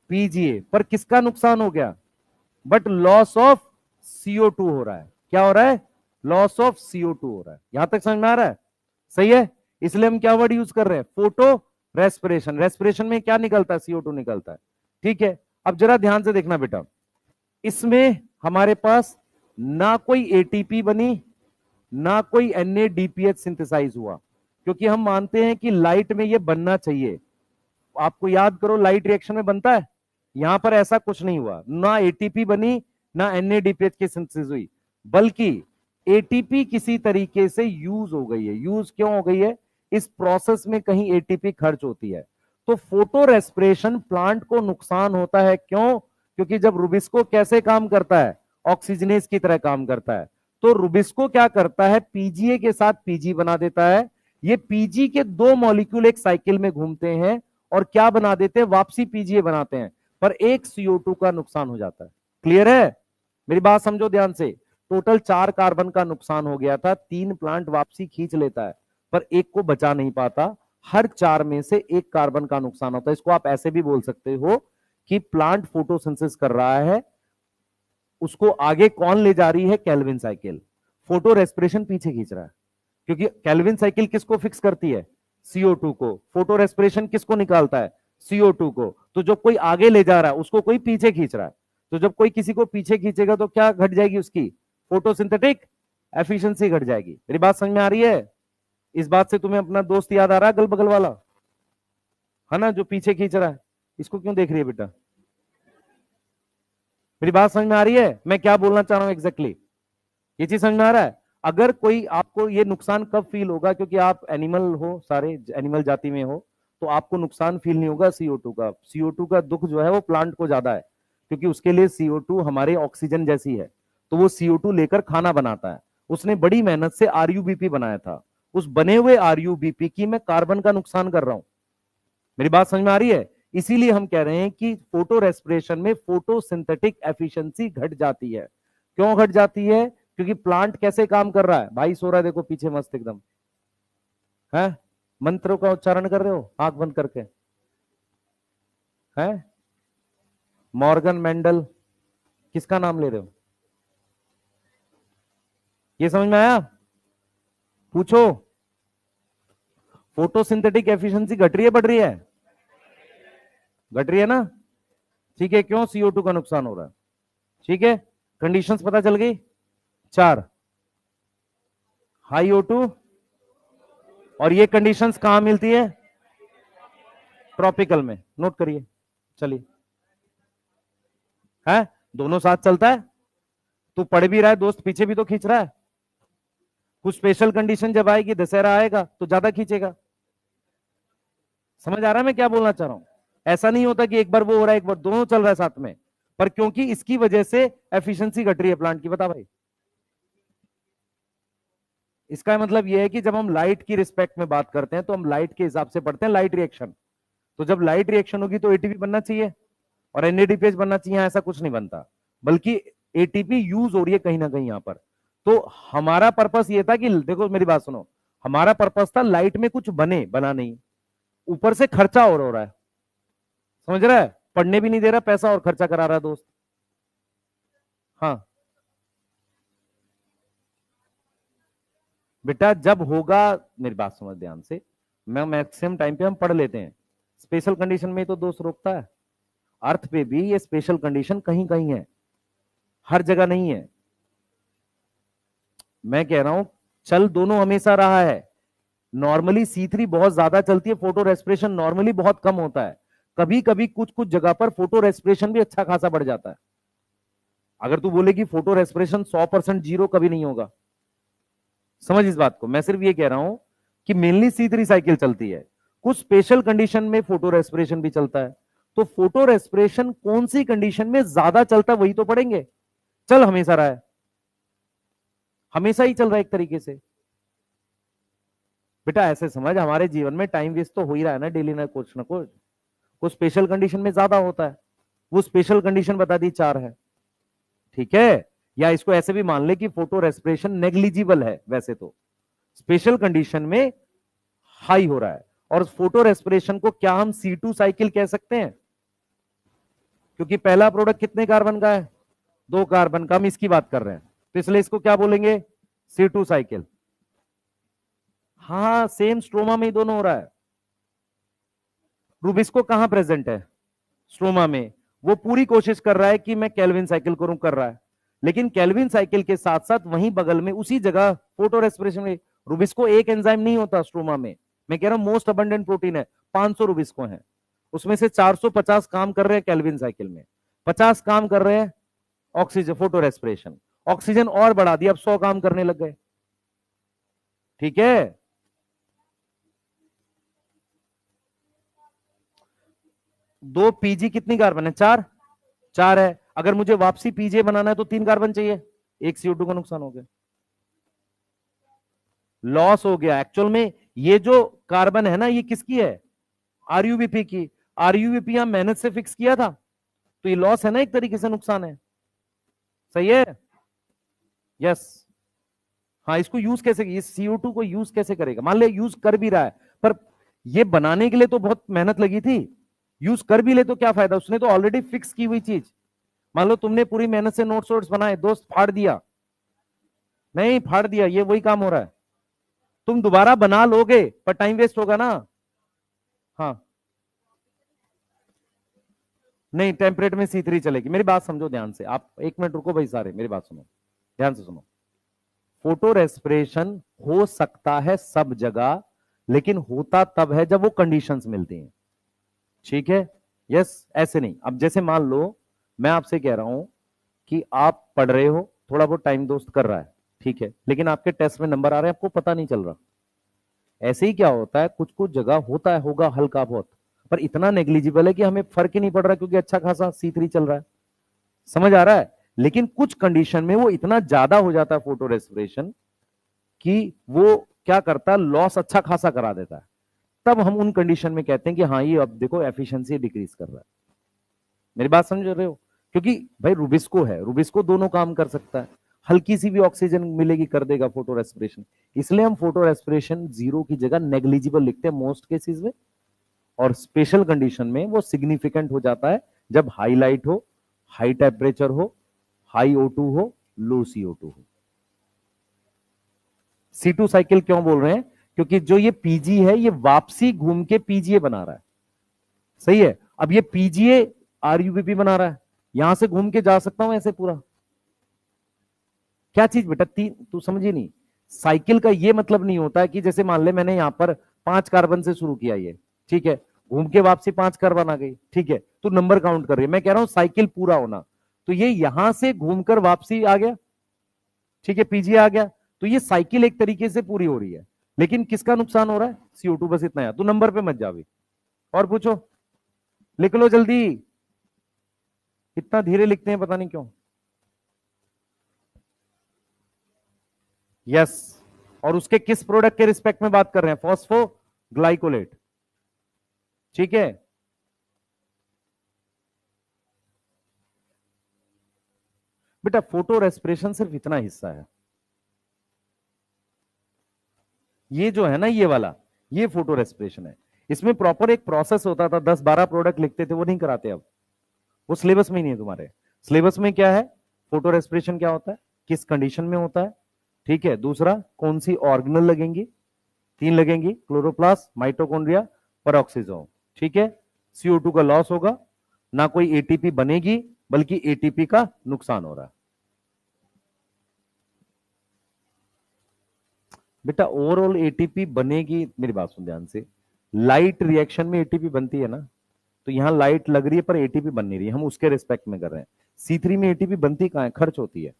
PGA। पर किसका नुकसान हो गया, बट लॉस ऑफ CO2 हो रहा है। क्या हो रहा है, लॉस ऑफ CO2 हो रहा है। यहां तक समझ में आ रहा है, सही है। इसलिए हम क्या वर्ड यूज कर रहे हैं, फोटो रेस्पिरेशन। रेस्पिरेशन में क्या निकलता है, CO2 निकलता है। ठीक है, अब जरा ध्यान से देखना बेटा, इसमें हमारे पास ना कोई ATP बनी, ना कोई NADPH सिंथेसाइज हुआ, क्योंकि हम मानते हैं कि लाइट में ये बनना चाहिए। आपको याद करो, लाइट रिएक्शन में बनता है। यहां पर ऐसा कुछ नहीं हुआ, ना ATP बनी, ना NADPH की सिंथेसिस हुई, बल्कि ATP किसी तरीके से यूज हो गई है। यूज क्यों हो गई है, इस प्रोसेस में कहीं ATP खर्च होती है। तो फोटो रेस्पिरेशन प्लांट को नुकसान होता है, क्यों, क्योंकि जब रुबिस्को कैसे काम करता है, ऑक्सीजनेज की तरह काम करता है। तो रुबिस्को क्या करता है, PGA के साथ PG बना देता है। ये PG के 2 मॉलिक्यूल एक साइकिल में घूमते हैं और क्या बना देते हैं, वापसी PGA बनाते हैं, पर एक CO2 का नुकसान हो जाता है। क्लियर है, मेरी बात समझो ध्यान से। टोटल 4 कार्बन का नुकसान हो गया था, 3 प्लांट वापसी खींच लेता है, पर एक को बचा नहीं पाता। हर 4 में से 1 कार्बन का नुकसान होता है। इसको आप ऐसे भी बोल सकते हो कि प्लांट फोटोसिंथेसिस कर रहा है, उसको आगे कौन ले जा रही है, केल्विन साइकिल। फोटो रेस्पिरेशन पीछे खींच रहा है, क्योंकि केल्विन साइकिल किसको फिक्स करती है, CO2 को। फोटो रेस्पिरेशन किसको निकालता है, CO2 को। तो जब कोई आगे ले जा रहा है, उसको कोई पीछे खींच रहा है। तो जब कोई किसी को पीछे खींचेगा तो क्या घट जाएगी, उसकी फोटोसिंथेटिक एफिशिएंसी घट जाएगी। मेरी बात समझ में आ रही है। इस बात से तुम्हें अपना दोस्त याद आ रहा है, अगल बगल वाला है ना, जो पीछे खींच रहा है। इसको क्यों देख रही है बेटा, मेरी बात समझ में आ रही है, मैं क्या बोलना चाह रहा हूं एग्जैक्टली। ये चीज समझ में आ रहा है। अगर कोई आपको ये नुकसान कब फील होगा, क्योंकि आप एनिमल हो, सारे एनिमल जाति में हो, तो आपको नुकसान फील नहीं होगा CO2 का। CO2 का दुख जो है वो प्लांट को ज्यादा है, क्योंकि उसके लिए CO2 हमारे ऑक्सीजन जैसी है। तो वो CO2 लेकर खाना बनाता है। उसने बड़ी मेहनत से RUBP बनाया था, उस बने हुए RUBP की मैं कार्बन का नुकसान कर रहा हूं। मेरी बात समझ में आ रही है। इसीलिए हम कह रहे हैं कि फोटो रेस्पिरेशन में फोटोसिंथेटिक एफिशिएंसी घट जाती है। क्यों घट जाती है, क्योंकि प्लांट कैसे काम कर रहा है, भाई सो रहा है देखो पीछे मस्त एकदम है, मंत्रों का उच्चारण कर रहे हो आंख बंद करके, है मॉर्गन मेंडल, किसका नाम ले रहे हो, ये समझ में आया, पूछो। फोटोसिंथेटिक एफिशिएंसी घट रही है, बढ़ रही है, घट रही है ना। ठीक है, क्यों, CO2 का नुकसान हो रहा है। ठीक है, कंडीशंस पता चल गई। 4, हाई O2, और ये कंडीशंस कहां मिलती है, ट्रॉपिकल में, नोट करिए। चलिए, है दोनों साथ चलता है। तू पढ़ भी रहा है, दोस्त पीछे भी तो खींच रहा है। कुछ स्पेशल कंडीशन जब आएगी, दशहरा आएगा तो ज्यादा खींचेगा। समझ आ रहा है मैं क्या बोलना चाह रहा हूं? ऐसा नहीं होता कि एक बार वो हो रहा है एक बार दोनों चल रहा है साथ में, पर क्योंकि इसकी वजह से एफिशिएंसी घट रही है प्लांट की। बता भाई, इसका मतलब यह है कि जब हम लाइट की रिस्पेक्ट में बात करते हैं तो हम लाइट के हिसाब से पढ़ते हैं लाइट रिएक्शन। तो जब लाइट रिएक्शन होगी तो एटीपी बनना चाहिए और एनएडीपीएच बनना चाहिए, ऐसा कुछ नहीं बनता, बल्कि एटीपी यूज हो रही है कहीं ना कहीं यहां पर। तो हमारा पर्पस ये था कि देखो मेरी बात सुनो, हमारा पर्पस था लाइट में कुछ बने, बना नहीं, ऊपर से खर्चा और हो रहा है। समझ रहा है? पढ़ने भी नहीं दे रहा, पैसा और खर्चा करा रहा है दोस्त। हाँ बेटा, जब होगा, मेरी बात समझ ध्यान से, मैं मैक्सिमम टाइम पे हम पढ़ लेते हैं, स्पेशल कंडीशन में तो दोस्त रोकता है। अर्थ पे भी ये स्पेशल कंडीशन कहीं कहीं है, हर जगह नहीं है। मैं कह रहा हूं चल दोनों हमेशा रहा है। नॉर्मली C3 बहुत ज्यादा चलती है, फोटो रेस्पिरेशन नॉर्मली बहुत कम होता है। कभी कभी कुछ कुछ जगह पर फोटो रेस्पिरेशन भी अच्छा खासा बढ़ जाता है। अगर तू बोले कि फोटो रेस्पिरेशन 100% जीरो, कभी नहीं होगा। समझ इस बात को, मैं सिर्फ ये कह रहा हूं कि मेनली C3 साइकिल चलती है, कुछ स्पेशल कंडीशन में फोटो रेस्पिरेशन भी चलता है। तो फोटो रेस्पिरेशन कौन सी कंडीशन में ज्यादा चलता है वही तो पढ़ेंगे। चल हमेशा रहा है, हमेशा ही चल रहा है एक तरीके से। बेटा ऐसे समझ, हमारे जीवन में टाइम वेस्ट तो हो ही रहा है ना डेली, ना कुछ ना कुछ स्पेशल कंडीशन में ज्यादा होता है। वो स्पेशल कंडीशन बता दी 4 है, ठीक है? या इसको ऐसे भी मान ले कि फोटो रेस्पिरेशन नेग्लिजिबल है वैसे तो, स्पेशल कंडीशन में हाई हो रहा है। और फोटो रेस्पिरेशन को क्या हम C2 साइकिल कह सकते हैं? क्योंकि पहला प्रोडक्ट कितने कार्बन का है? 2 कार्बन का, हम इसकी बात कर रहे हैं, तो इसलिए इसको क्या बोलेंगे? C2 cycle. हाँ सेम स्ट्रोमा में ही दोनों हो रहा है। रूबिस्को कहां प्रेजेंट है? स्ट्रोमा में। वो पूरी कोशिश कर रहा है कि मैं केल्विन साइकिल करूं, कर रहा है, लेकिन केल्विन साइकिल के साथ साथ वहीं बगल में उसी जगह फोटो रेस्पिरेशन में रूबिस्को एक एंजाइम नहीं होता स्ट्रोमा में। मैं कह रहा हूं मोस्ट अबंडेंट प्रोटीन है, 500 रूबिस्को है, उसमें से 450 काम कर रहे हैं केल्विन साइकिल में, 50 काम कर रहे हैं ऑक्सीजन फोटो रेस्पिरेशन। ऑक्सीजन और बढ़ा दिया, अब 100 काम करने लग गए। ठीक है? दो पीजी कितनी कार्बन है? 4। 4 है। अगर मुझे वापसी पीजे बनाना है तो 3 कार्बन चाहिए, एक CO2 का नुकसान हो गया, लॉस हो गया। एक्चुअल में ये जो कार्बन है ना, ये किसकी है? आरयूबीपी की। आरयूबीपी यहां मेहनत से फिक्स किया था, तो ये लॉस है ना, एक तरीके से नुकसान है। सही है? यस। हाँ, इसको यूज कैसे, ये CO2 को यूज कैसे करेगा? मान ले यूज कर भी रहा है, पर ये बनाने के लिए तो बहुत मेहनत लगी थी, यूज कर भी ले तो क्या फायदा, उसने तो ऑलरेडी फिक्स की हुई चीज। मान लो तुमने पूरी मेहनत से नोट्स वोट्स बनाए, दोस्त फाड़ दिया, नहीं फाड़ दिया, ये वही काम हो रहा है। तुम दोबारा बना लोगे पर टाइम वेस्ट होगा ना। हाँ, नहीं टेम्परेट में C3 चलेगी। मेरी बात समझो ध्यान से, आप 1 मिनट रुको भाई, सारे मेरी बात सुनो, ध्यान से सुनो। फोटो रेस्पिरेशन हो सकता है सब जगह, लेकिन होता तब है जब वो कंडीशंस मिलती हैं। ठीक है? यस, ऐसे नहीं। अब जैसे मान लो मैं आपसे कह रहा हूं कि आप पढ़ रहे हो, थोड़ा बहुत टाइम दोस्त कर रहा है, ठीक है, लेकिन आपके टेस्ट में नंबर आ रहे हैं, आपको पता नहीं चल रहा। ऐसे ही क्या होता है, कुछ कुछ जगह होता है, होगा हल्का बहुत, पर इतना नेग्लिजिबल है कि हमें फर्क ही नहीं पड़ रहा, क्योंकि अच्छा खासा C3 चल रहा है। समझ आ रहा है? लेकिन कुछ कंडीशन में वो इतना ज्यादा हो जाता है फोटो रेस्पिरेशन कि वो क्या करता है, लॉस अच्छा खासा करा देता है। तब हम उन कंडीशन में कहते हैं कि हाँ ये अब देखो एफिशिएंसी डिक्रीज कर रहा है। मेरी बात समझ रहे हो? क्योंकि भाई रूबिस्को है, रूबिस्को दोनों काम कर सकता है, हल्की सी भी ऑक्सीजन मिलेगी कर देगा फोटो रेस्पिरेशन। इसलिए हम फोटो रेस्पिरेशन 0 की जगह नेग्लिजिबल लिखते हैं मोस्ट केसेस में, और स्पेशल कंडीशन में वो सिग्निफिकेंट हो जाता है जब हाई लाइट हो, हाई टेम्परेचर हो, हाई O2 हो, लो CO2 हो। C2 साइकिल क्यों बोल रहे हैं? क्योंकि जो ये पीजी है ये वापसी घूम के पीजीए बना रहा है। सही है? अब ये पीजीए आरयूबीपी बना रहा है, यहां से घूम के जा सकता हूं ऐसे पूरा। क्या चीज बेटा, तू समझी नहीं। साइकिल का ये मतलब नहीं होता है कि जैसे मान ले मैंने यहां पर 5 कार्बन से शुरू किया ये, ठीक है, घूम के वापसी 5 कार्बन आ गई, ठीक है, तो नंबर काउंट कर रही है। मैं कह रहा हूं साइकिल पूरा होना, तो ये यहां से घूमकर वापसी आ गया, ठीक है, पीजीए आ गया, तो ये साइकिल एक तरीके से पूरी हो रही है। लेकिन किसका नुकसान हो रहा है? CO2, बस इतना है। तू नंबर पे मत जा भी, और पूछो, लिख लो जल्दी, इतना धीरे लिखते हैं पता नहीं क्यों। यस, और उसके किस प्रोडक्ट के रिस्पेक्ट में बात कर रहे हैं? फॉस्फोग्लाइकोलेट, ठीक है। बेटा फोटो रेस्पिरेशन सिर्फ इतना हिस्सा है, ये जो है ना ये वाला, ये फोटो रेस्पिरेशन है। इसमें प्रॉपर एक प्रोसेस होता था, 10-12 प्रोडक्ट लिखते थे, वो नहीं कराते अब, वो सिलेबस में ही नहीं है तुम्हारे। सिलेबस में क्या है? फोटो रेस्पिरेशन क्या होता है, किस कंडीशन में होता है, ठीक है। दूसरा, कौन सी ऑर्गेनल लगेंगी? 3 लगेंगी, क्लोरोप्लास्ट, माइटोकॉन्ड्रिया, पेरोक्सिसोम, ठीक है। CO2 का लॉस होगा, ना कोई एटीपी बनेगी, बल्कि एटीपी का नुकसान हो रहा है। बेटा ओवरऑल एटीपी बनेगी, मेरी बात सुन ध्यान से, लाइट रिएक्शन में एटीपी बनती है ना, तो यहां लाइट लग रही है पर एटीपी बन नहीं रही है, हम उसके रिस्पेक्ट में कर रहे हैं। C3 में एटीपी बनती कहां है? खर्च होती है।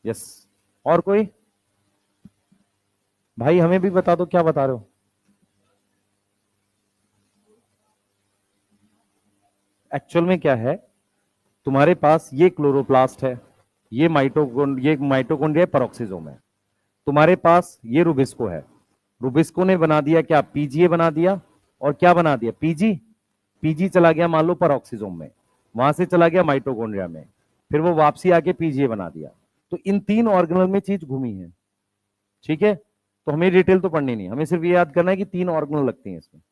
यस, और कोई भाई हमें भी बता दो, क्या बता रहे हो? एक्चुअल में क्या है, तुम्हारे पास ये क्लोरोप्लास्ट है, ये माइटोकॉन्ड्रिया पेरोक्सिसोम है, तुम्हारे पास ये रुबिस्को है, रुबिस्को ने बना दिया क्या? पीजीए बना दिया, और क्या बना दिया? पीजी, पीजी चला गया मान लो पेरोक्सिसोम में, वहां से चला गया माइटोकॉन्ड्रिया में, फिर वो वापसी आके पीजीए बना दिया। तो इन 3 ऑर्गेनल में चीज घूमी है, ठीक है। तो हमें डिटेल तो पढ़नी नहीं, हमें सिर्फ ये याद करना है कि 3 ऑर्गेनल लगती हैं इसमें,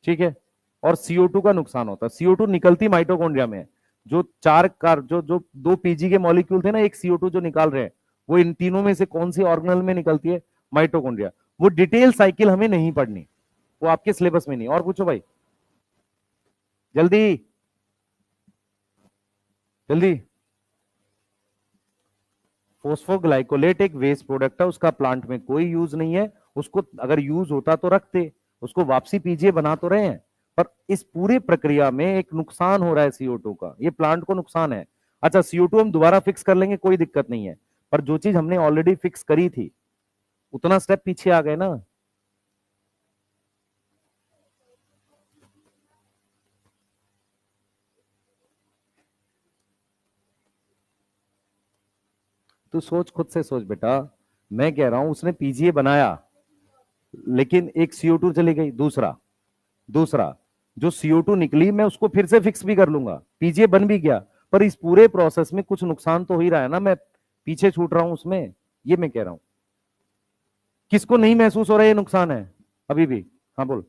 ठीक है। और CO2 का नुकसान होता है, CO2 निकलती माइटोकॉन्ड्रिया में है। जो 4 कार जो जो 2 पीजी के मॉलिक्यूल थे ना, एक CO2 जो निकाल रहे हैं, वो इन तीनों में से कौन सी ऑर्गेनल में निकलती है? माइटोकॉन्ड्रिया। वो डिटेल साइकिल हमें नहीं पढ़नी, वो आपके सिलेबस में नहीं। और पूछो भाई, जल्दी जल्दी। फोस्फोग्लाइकोलेट एक वेस्ट प्रोडक्ट है, उसका प्लांट में कोई यूज नहीं है, उसको अगर यूज होता तो रखते, उसको वापसी पीजिए बना तो रहे हैं, पर इस पूरी प्रक्रिया में एक नुकसान हो रहा है CO2 का, ये प्लांट को नुकसान है। अच्छा, CO2 हम दोबारा फिक्स कर लेंगे, कोई दिक्कत नहीं है, पर जो चीज हमने ऑलरेडी फिक्स करी थी, उतना स्टेप पीछे आ गए ना। तू सोच, खुद से सोच बेटा, मैं कह रहा हूं उसने पीजीए बनाया, लेकिन एक CO2 चली गई। दूसरा दूसरा जो CO2 निकली, मैं उसको फिर से फिक्स भी कर लूंगा, पीजीए बन भी गया, पर इस पूरे प्रोसेस में कुछ नुकसान तो हो ही रहा है ना, मैं पीछे छूट रहा हूं उसमें, ये मैं कह रहा हूं। किसको नहीं महसूस हो रहा है ये नुकसान है अभी भी? हाँ बोल।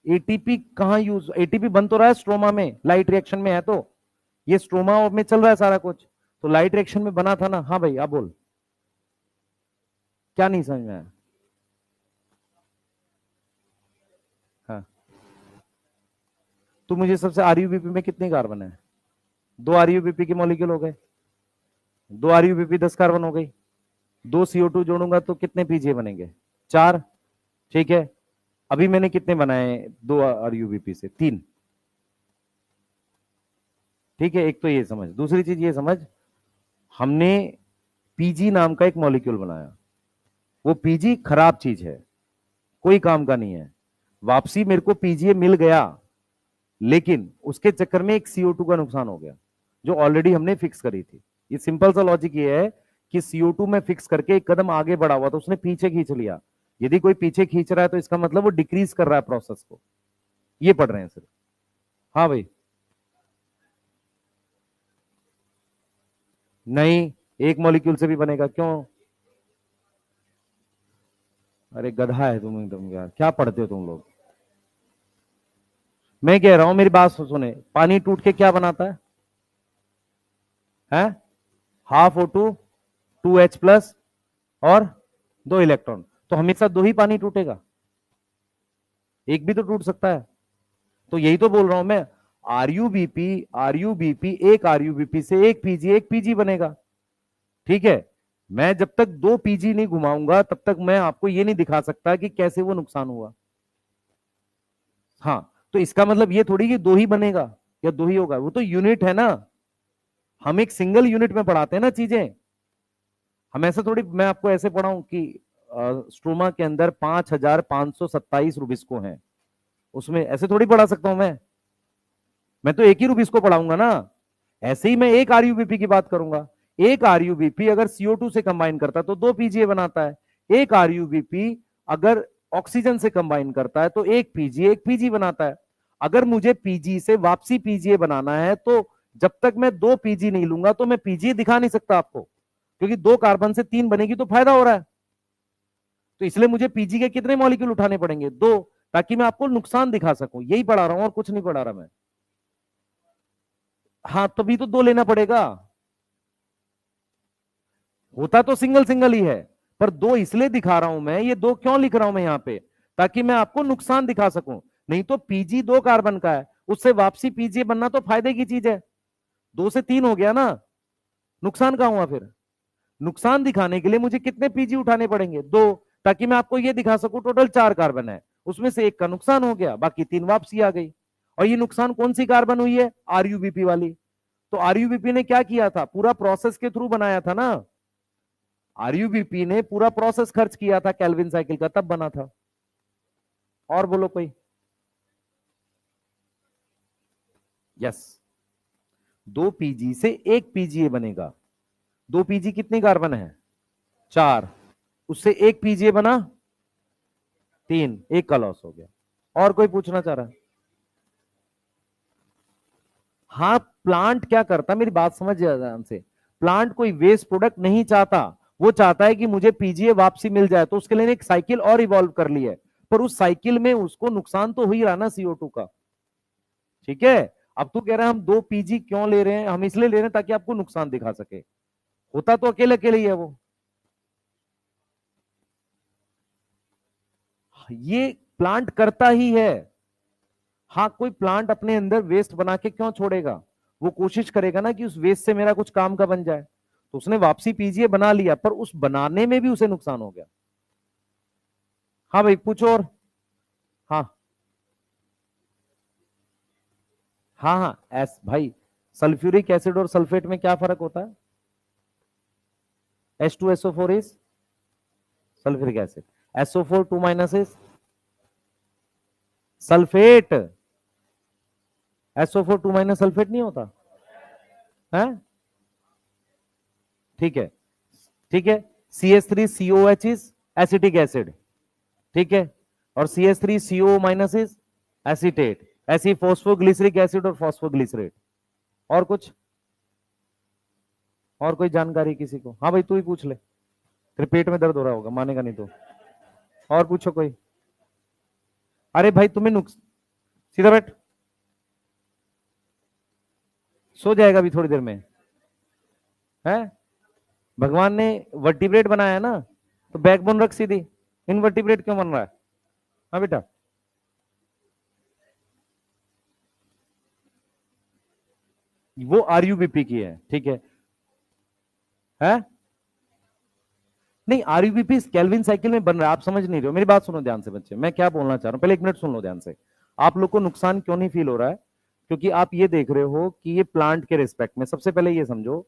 एटीपी कहां यूज, एटीपी बन तो रहा है स्ट्रोमा में, लाइट रिएक्शन में है, तो ये स्ट्रोमा में चल रहा है सारा कुछ, तो लाइट रिएक्शन में बना था ना। हाँ भाई आप बोल, क्या नहीं समझ में आया? हाँ, तो मुझे सबसे, आरयूबीपी में कितने कार्बन है? 2 आरयूबीपी के मॉलिक्यूल हो गए, 2 आरयूबीपी 10 कार्बन हो गई, 2 CO2 जोड़ूंगा तो कितने पीजीए बनेंगे? 4, ठीक है। अभी मैंने कितने बनाए 2 आरयूबीपी से? 3, ठीक है। एक तो ये समझ, दूसरी चीज ये समझ, हमने पीजी नाम का एक मॉलिक्यूल बनाया, वो पीजी खराब चीज है, कोई काम का नहीं है। वापसी मेरे को पीजीए मिल गया, लेकिन उसके चक्कर में एक CO2 का नुकसान हो गया, जो ऑलरेडी हमने फिक्स करी थी। ये सिंपल सा लॉजिक ये है कि CO2 में फिक्स करके एक कदम आगे बढ़ा हुआ, तो उसने पीछे खींच लिया। यदि कोई पीछे खींच रहा है तो इसका मतलब वो डिक्रीज कर रहा है प्रोसेस को, ये पढ़ रहे हैं सिर्फ। हाँ भाई, नहीं, एक मॉलिक्यूल से भी बनेगा, क्यों? अरे गधा है तुम एकदम यार, क्या पढ़ते हो तुम लोग? मैं कह रहा हूं, मेरी बात सुने, पानी टूट के क्या बनाता है? ½ O2, 2H+, और 2 इलेक्ट्रॉन, तो हमेशा 2 ही पानी टूटेगा? एक भी तो टूट सकता है। तो यही तो बोल रहा हूं मैं, आरयूबीपी आरयूबीपी एक आरयूबीपी से एक पीजी बनेगा, ठीक है। मैं जब तक 2 पीजी नहीं घुमाऊंगा तब तक मैं आपको ये नहीं दिखा सकता कि कैसे वो नुकसान हुआ। हाँ, तो इसका मतलब ये थोड़ी कि 2 ही बनेगा या 2 ही होगा, वो तो यूनिट है ना। हम एक सिंगल यूनिट में पढ़ाते हैं ना चीजें। हम ऐसे थोड़ी, मैं आपको ऐसे पढ़ाऊं कि स्ट्रोमा के अंदर 5,527 रूबिस्को हैं, उसमें ऐसे थोड़ी पढ़ा सकता हूं मैं तो एक ही रूबिस्को पढ़ाऊंगा ना। ऐसे ही मैं एक आरयूबीपी की बात करूंगा। एक आरयूबीपी अगर CO2 से कंबाइन करता है तो 2 पीजीए बनाता है। एक आरयूबीपी अगर ऑक्सीजन से कंबाइन करता है तो एक पीजी बनाता है। अगर मुझे पीजी से वापसी पीजीए बनाना है तो जब तक मैं 2 पीजी नहीं लूंगा तो मैं पीजीए दिखा नहीं सकता आपको, क्योंकि 2 कार्बन से 3 बनेगी तो फायदा हो रहा है। तो इसलिए मुझे पीजी के कितने मॉलिक्यूल उठाने पड़ेंगे? 2, ताकि मैं आपको नुकसान दिखा सकूं। यही पढ़ा रहा हूं और कुछ नहीं पढ़ा रहा मैं। हाँ, तभी तो 2 लेना पड़ेगा। होता तो सिंगल सिंगल ही है, पर 2 इसलिए दिखा रहा हूं मैं। ये 2 क्यों लिख रहा हूं मैं यहां पे? ताकि मैं आपको नुकसान दिखा सकूं। नहीं तो पीजी 2 कार्बन का है, उससे वापसी पीजी बनना तो फायदे की चीज है। 2 से 3 हो गया ना, नुकसान कहां हुआ फिर? नुकसान दिखाने के लिए मुझे कितने पीजी उठाने पड़ेंगे? 2, ताकि मैं आपको यह दिखा सकूं टोटल 4 कार्बन है, उसमें से एक का नुकसान हो गया, बाकी 3 वापसी आ गई। और ये नुकसान कौन सी कार्बन हुई है? आरयूबीपी वाली। तो आरयूबीपी ने क्या किया था? पूरा प्रोसेस के थ्रू बनाया था ना। आरयूबीपी ने पूरा प्रोसेस खर्च किया था केल्विन साइकिल का, तब बना था। और बोलो कोई। यस, 2 पीजी से 1 पीजीए बनेगा। 2 पीजी कितनी कार्बन है? 4। उससे 1 पीजीए बना 3, एक का लॉस हो गया। और कोई पूछना चाह रहा है? हाँ, प्लांट क्या करता, मेरी बात समझ ध्यान से। प्लांट कोई वेस्ट प्रोडक्ट नहीं चाहता, वो चाहता है कि मुझे पीजीए वापसी मिल जाए, तो उसके लिए एक साइकिल और इवॉल्व कर ली है। पर उस साइकिल में उसको नुकसान तो हो ही रहा ना CO2 का। ठीक है। अब तू कह रहा है हम 2 पीजी क्यों ले रहे हैं? हम इसलिए ले रहे हैं ताकि आपको नुकसान दिखा सके। होता तो अकेले अकेले ही है वो। ये प्लांट करता ही है। हाँ, कोई प्लांट अपने अंदर वेस्ट बना के क्यों छोड़ेगा? वो कोशिश करेगा ना कि उस वेस्ट से मेरा कुछ काम का बन जाए। तो उसने वापसी पीजीए बना लिया, पर उस बनाने में भी उसे नुकसान हो गया। हाँ भाई, पूछो और। हाँ हाँ हाँ, एस भाई, सल्फ्यूरिक एसिड और सल्फेट में क्या फर्क होता है? H2SO4 is sulphuric acid, SO4 2- is sulphate. SO4 2- sulphate नहीं होता है? ठीक है, ठीक है। CH3COH इज एसिटिक एसिड, ठीक है। और CH3CO- इज एसीटेट। ऐसी फॉस्फोग्लिसरिक एसिड और फॉस्फोग्लिसरेट। और कुछ? और कोई जानकारी किसी को? हाँ भाई, तू ही पूछ ले। तेरे पेट में दर्द हो रहा होगा, मानेगा नहीं तो। और पूछो कोई। अरे भाई, तुम्हें नुक्स सीधा बैठ। सो जाएगा अभी थोड़ी देर में। है, भगवान ने वर्टिब्रेट बनाया ना, तो बैकबोन रख सीधी। इनवर्टिब्रेट क्यों बन रहा है? हाँ बेटा। वो आरयूबीपी की है, ठीक है। नहीं, आरयूबीपी केल्विन साइकिल में बन रहा है, आप समझ नहीं रहे हो। मेरी बात सुनो ध्यान से बच्चे, मैं क्या बोलना चाह रहा हूं, पहले 1 मिनट सुन लो ध्यान से। आप लोग को नुकसान क्यों नहीं फील हो रहा है? क्योंकि आप ये देख रहे हो कि ये प्लांट के रिस्पेक्ट में, सबसे पहले ये समझो,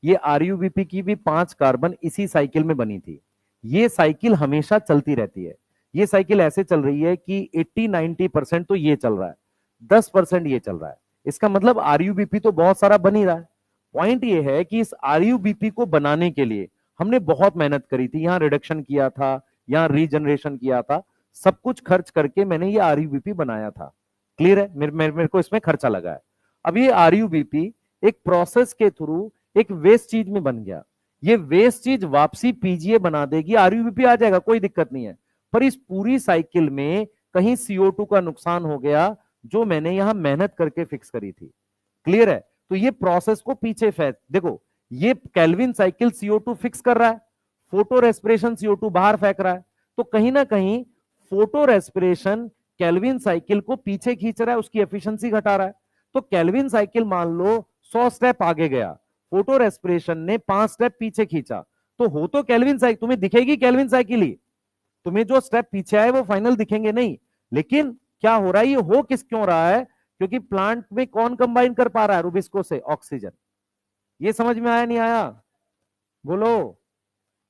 ये आरयूबीपी की भी 5 कार्बन इसी साइकिल में बनी थी। ये साइकिल हमेशा चलती रहती है। ये साइकिल ऐसे चल रही है कि 80-90% तो ये चल रहा है, 10% ये चल रहा है। इसका मतलब आरयूबीपी तो बहुत सारा बन ही रहा है। पॉइंट ये है कि इस आरयूबीपी को बनाने के लिए हमने बहुत मेहनत करी थी, यहां रिडक्शन किया था, यहां रीजनरेशन किया था, सब कुछ खर्च करके मैंने ये आरयूबीपी बनाया था। क्लियर है? मेरे को इसमें खर्चा लगा है। अब ये आरयूबीपी एक प्रोसेस के थ्रू एक वेस्ट चीज में बन गया। ये वेस्ट चीज वापसी पीजीए बना देगी, आरयूबीपी आ जाएगा, कोई दिक्कत नहीं है। पर इस पूरी साइकिल में कहीं CO2 का नुकसान हो गया, जो मैंने यहां मेहनत करके फिक्स करी थी। क्लियर है? तो ये प्रोसेस को पीछे फेंक देखो। ये केल्विन साइकिल CO2 फिक्स कर रहा है, फोटो रेस्पिरेशन CO2 बाहर फेंक रहा है। तो कहीं ना कहीं फोटो रेस्पिरेशन केल्विन साइकिल को पीछे खींच रहा है, उसकी एफिशिएंसी घटा रहा है। तो केल्विन साइकिल मान लो 100 स्टेप आगे गया, फोटो रेस्पिरेशन ने 5 स्टेप पीछे खींचा। तो हो तो केल्विन साइकिल, तुम्हें दिखेगी केल्विन साइकिल ही, तुम्हें जो स्टेप पीछे आए वो फाइनल दिखेंगे नहीं। लेकिन क्या हो रहा है, ये हो किस क्यों रहा है, क्योंकि प्लांट में कौन कंबाइन कर पा रहा है रुबिस्को से, ऑक्सीजन। ये समझ में आया नहीं आया, बोलो।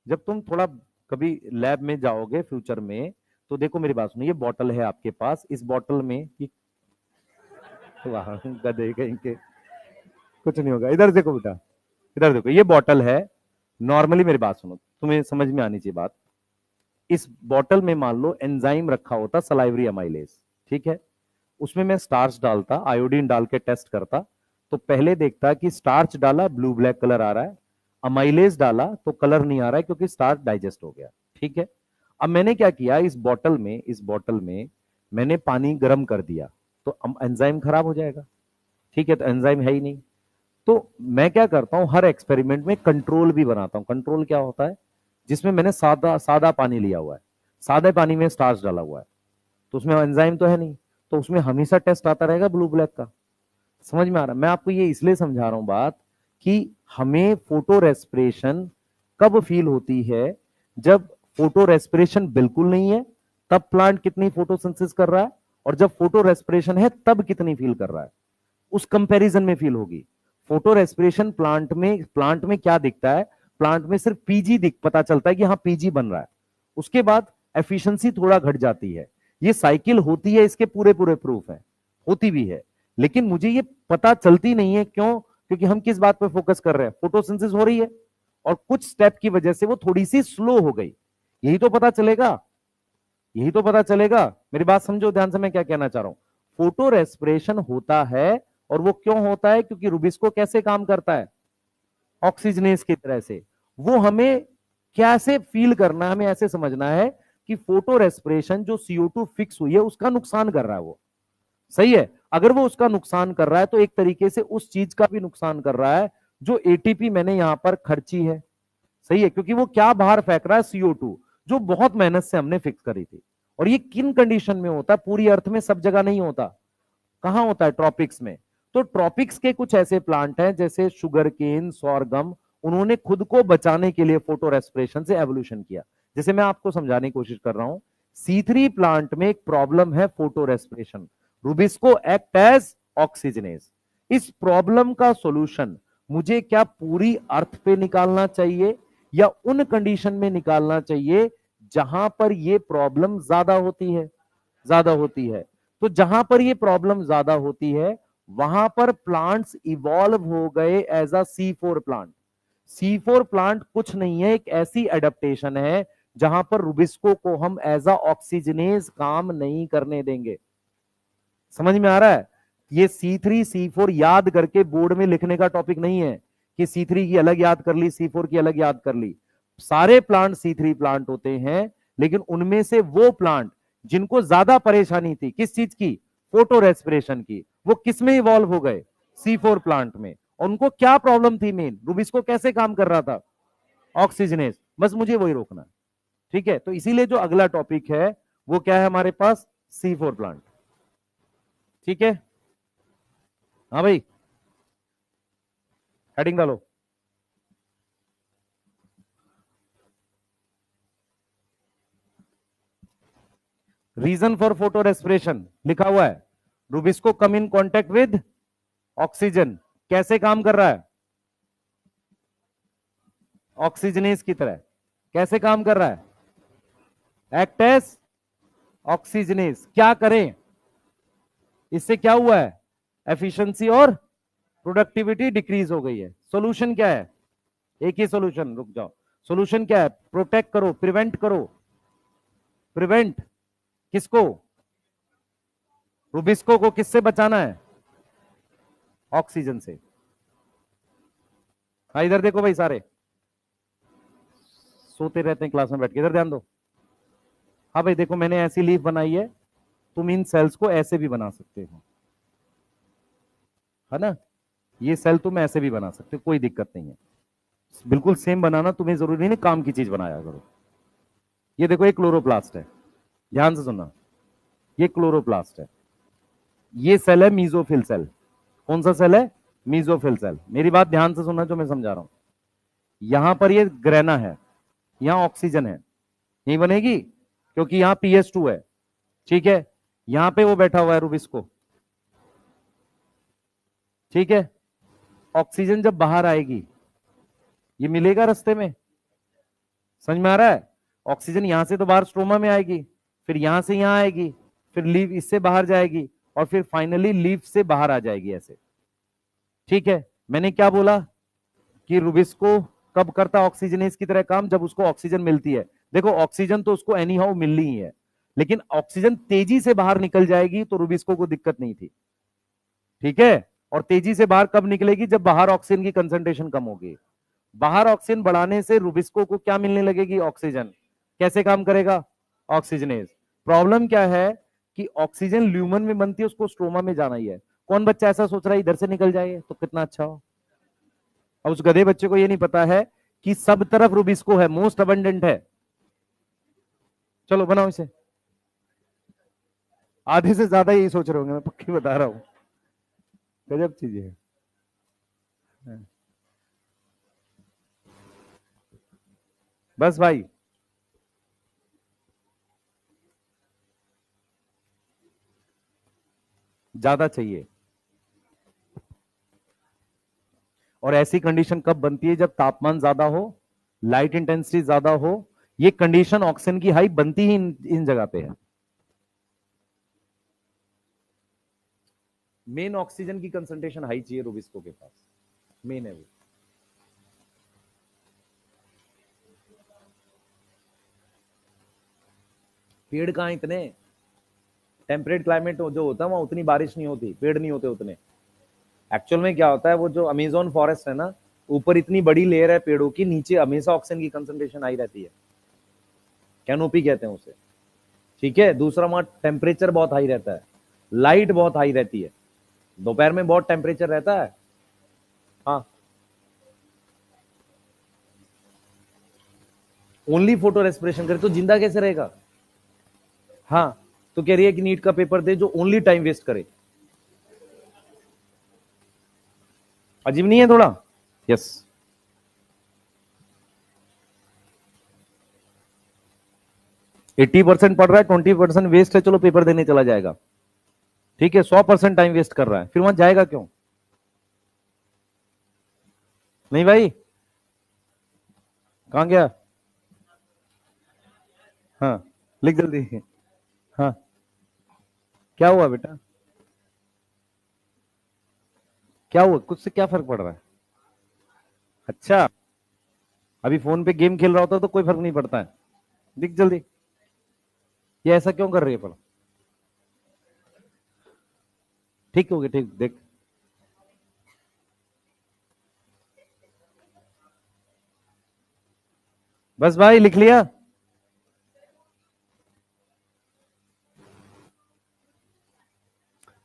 जब तुम थोड़ा कभी लैब में जाओगे फ्यूचर में, तो देखो मेरी बात सुनो, ये बॉटल है आपके पास, इस बॉटल में वाह गधे कहीं के, कुछ नहीं होगा, इधर देखो बेटा, इधर देखो, ये बॉटल है। नॉर्मली मेरी बात सुनो, तुम्हें समझ में आनी चाहिए बात। इस बॉटल में मान लो एंजाइम रखा होता सलाइवरी अमाइलेज, ठीक है। उसमें मैं स्टार्च डालता, आयोडीन डाल के टेस्ट करता, तो पहले देखता कि स्टार्च डाला ब्लू ब्लैक कलर आ रहा है, अमाइलेज डाला तो कलर नहीं आ रहा है क्योंकि स्टार्च डाइजेस्ट हो गया, ठीक है। अब मैंने क्या किया, इस बॉटल में मैंने पानी गर्म कर दिया, तो एंजाइम खराब हो जाएगा, ठीक है, तो एंजाइम है ही नहीं। तो मैं क्या करता हूं, हर एक्सपेरिमेंट में कंट्रोल भी बनाता हूं। कंट्रोल क्या होता है, जिसमें मैंने सादा सादा पानी लिया हुआ है, सादे पानी में स्टार्च डाला हुआ है, तो उसमें एंजाइम तो है नहीं, तो उसमें हमेशा टेस्ट आता रहेगा ब्लू ब्लैक का। समझ में आ रहा है, मैं आपको ये इसलिए समझा रहा हूं बात, कि हमें फोटो रेस्पिरेशन कब फील होती है, जब फोटो रेस्पिरेशन बिल्कुल नहीं है तब प्लांट कितनी फोटोसिंथेसिस कर रहा है, और जब फोटो रेस्पिरेशन है तब कितनी फील कर रहा है, उस कंपैरिजन में फील होगी। फोटो रेस्पिरेशन प्लांट में क्या दिखता है, प्लांट में सिर्फ पीजी दिख पता चलता है कि हाँ पीजी बन रहा है, उसके बाद एफिशिएंसी थोड़ा घट जाती है। ये साइकिल होती है, इसके पूरे पूरे प्रूफ है, होती भी है। लेकिन मुझे ये पता चलती नहीं है, क्यों, क्योंकि हम किस बात पे फोकस कर रहे हैं, फोटोसिंथेसिस हो रही है, और कुछ स्टेप की वजह से वो थोड़ी सी स्लो हो गई। यही तो पता चलेगा, यही तो पता चलेगा। मेरी बात समझो ध्यान से, मैं क्या कहना चाह रहा हूं। फोटो रेस्पिरेशन होता है, और वो क्यों होता है, क्योंकि रुबिस्को कैसे काम करता है, ऑक्सीजनेस की तरह से। वो हमें कैसे फील करना है, हमें ऐसे समझना है कि फोटो रेस्पिरेशन जो CO2 फिक्स हुई है उसका नुकसान कर रहा है वो, सही है। अगर वो उसका नुकसान कर रहा है तो एक तरीके से उस चीज का भी नुकसान कर रहा है जो एटीपी मैंने यहां पर खर्ची है, सही है, क्योंकि वो क्या बाहर फेंक रहा है, CO2, जो बहुत मेहनत से हमने फिक्स करी थी। और ये किन कंडीशन में होता है, पूरी अर्थ में सब जगह नहीं होता, कहां होता है, ट्रॉपिक्स में। तो ट्रॉपिक्स के कुछ ऐसे प्लांट हैं जैसे शुगर केन, सॉरगम, उन्होंने खुद को बचाने के लिए फोटो रेस्पिरेशन से एवोल्यूशन किया। जैसे मैं आपको समझाने की कोशिश कर रहा हूं, C3 प्लांट में एक प्रॉब्लम है photo respiration, rubisco act as oxygenase. इस प्रॉब्लम का सॉल्यूशन मुझे क्या पूरी अर्थ पे निकालना चाहिए, या उन कंडीशन में निकालना चाहिए जहां पर ये प्रॉब्लम ज्यादा होती है, ज्यादा होती है। तो जहां पर ये प्रॉब्लम ज्यादा होती है वहां पर प्लांट्स इवॉल्व हो गए as a C4 plant. C4 plant कुछ नहीं है, एक ऐसी एडेप्टेशन है जहां पर रुबिस्को को हम एज अ ऑक्सीजनेज काम नहीं करने देंगे। समझ में आ रहा है, ये C3 C4 याद करके बोर्ड में लिखने का टॉपिक नहीं है कि C3 की अलग याद कर ली, C4 की अलग याद कर ली। सारे प्लांट C3 प्लांट होते हैं, लेकिन उनमें से वो प्लांट जिनको ज्यादा परेशानी थी किस चीज की, फोटो रेस्पिरेशन की, वो किस में इवॉल्व हो गए, C4 प्लांट में। और उनको क्या प्रॉब्लम थी मेन, रुबिस्को कैसे काम कर रहा था, ऑक्सीजनेस। बस मुझे वही रोकना है, ठीक है। तो इसीलिए जो अगला टॉपिक है वो क्या है हमारे पास, C4 प्लांट, ठीक है। हाँ भाई, हेडिंग डालो। रीजन फॉर फोटो रेस्पिरेशन लिखा हुआ है, Rubisco come in contact with oxygen, कैसे काम कर रहा है, ऑक्सीजनेस की तरह। कैसे काम कर रहा है, एक्ट एज ऑक्सीजनेस। क्या करें, इससे क्या हुआ है, एफिशिएंसी और प्रोडक्टिविटी डिक्रीज हो गई है। सॉल्यूशन क्या है, एक ही सॉल्यूशन, रुक जाओ। सॉल्यूशन क्या है, प्रोटेक्ट करो, प्रिवेंट करो। प्रिवेंट किसको, रुबिस्को को किससे बचाना है, ऑक्सीजन से। हाँ इधर देखो भाई, सारे सोते रहते हैं क्लास में बैठ के, इधर ध्यान दो। हाँ भाई देखो, मैंने ऐसी लीफ बनाई है, तुम इन सेल्स को ऐसे भी बना सकते हो, है ना। ये सेल तुम ऐसे भी बना सकते हो, कोई दिक्कत नहीं है। बिल्कुल सेम बनाना तुम्हें जरूरी नहीं, काम की चीज बनाया करो। ये देखो, एक क्लोरोप्लास्ट है, ध्यान से सुनना, ये क्लोरोप्लास्ट है, ये सेल है मीजोफिल सेल। कौन सा सेल है, मीजोफिल सेल। मेरी बात ध्यान से सुनना जो मैं समझा रहा हूं। यहां पर ये ग्रेना है, यहां ऑक्सीजन है, नहीं बनेगी क्योंकि यहां PS2 है। ठीक है, यहां पे वो बैठा हुआ है रुबिस्को। ठीक है, ऑक्सीजन जब बाहर आएगी, ये मिलेगा रास्ते में, समझ में आ रहा है? ऑक्सीजन यहां से तो बाहर स्ट्रोमा में आएगी, फिर यहां से यहां आएगी, फिर लीव इससे बाहर जाएगी, और फिर फाइनली लीव से बाहर आ जाएगी ऐसे। ठीक है, मैंने क्या बोला कि रुबिस्को कब करता ऑक्सीजनेज की तरह काम? जब उसको ऑक्सीजन मिलती है। देखो ऑक्सीजन तो उसको एनी हाउ मिलनी ही है, लेकिन ऑक्सीजन तेजी से बाहर निकल जाएगी तो रुबिस्को को दिक्कत नहीं थी। ठीक है, और तेजी से बाहर कब निकलेगी? जब बाहर ऑक्सीजन की कंसंट्रेशन कम होगी। बाहर ऑक्सीजन बढ़ाने से रुबिस्को को क्या मिलने लगेगी? ऑक्सीजन। कैसे काम करेगा? ऑक्सीजनेज। प्रॉब्लम क्या है कि ऑक्सीजन ल्यूमन में बनती है, उसको स्ट्रोमा में जाना ही है। कौन बच्चा ऐसा सोच रहा है इधर से निकल जाए तो कितना अच्छा हो? अब उस गधे बच्चे को ये नहीं पता है कि सब तरफ रुबिस्को है, मोस्ट अबंडेंट है। चलो बनाओ इसे। आधे से ज्यादा यही सोच रहे होंगे, मैं पक्की बता रहा हूं। गजब चीज है। बस भाई, ज्यादा चाहिए। और ऐसी कंडीशन कब बनती है? जब तापमान ज्यादा हो, लाइट इंटेंसिटी ज्यादा हो। ये कंडीशन ऑक्सीजन की हाई बनती ही इन जगह पे है। मेन ऑक्सीजन की कंसंट्रेशन हाई चाहिए रुबिस्को के पास, मेन है वो। पेड़ कहां इतने? टेम्परेट क्लाइमेट जो होता है वहां उतनी बारिश नहीं होती, पेड़ नहीं होते उतने। एक्चुअल में क्या होता है, वो जो अमेजोन फॉरेस्ट है ना, ऊपर इतनी बड़ी लेयर है पेड़ों की, नीचे हमेशा ऑक्सीजन की कंसंट्रेशन आई रहती है, कैनोपी कहते हैं उसे। ठीक है, दूसरा वहां टेम्परेचर बहुत हाई रहता है, लाइट बहुत हाई रहती है, दोपहर में बहुत टेम्परेचर रहता है। हाँ, ओनली फोटो रेस्पिरेशन करे तो जिंदा कैसे रहेगा? हाँ, तो कह रही है कि नीट का पेपर दे जो ओनली टाइम वेस्ट करे। अजीब नहीं है थोड़ा? यस। 80% पढ़ रहा है, 20% वेस्ट है, चलो पेपर देने चला जाएगा। ठीक है, 100% टाइम वेस्ट कर रहा है, फिर वहां जाएगा क्यों? नहीं भाई, कहां गया? हाँ, लिख जल्दी। हाँ, क्या हुआ बेटा? क्या हुआ? कुछ से क्या फर्क पड़ रहा है? अच्छा, अभी फोन पे गेम खेल रहा होता तो कोई फर्क नहीं पड़ता है। दिख जल्दी, ये ऐसा क्यों कर रही है? पर ठीक हो गया, ठीक देख। बस भाई, लिख लिया?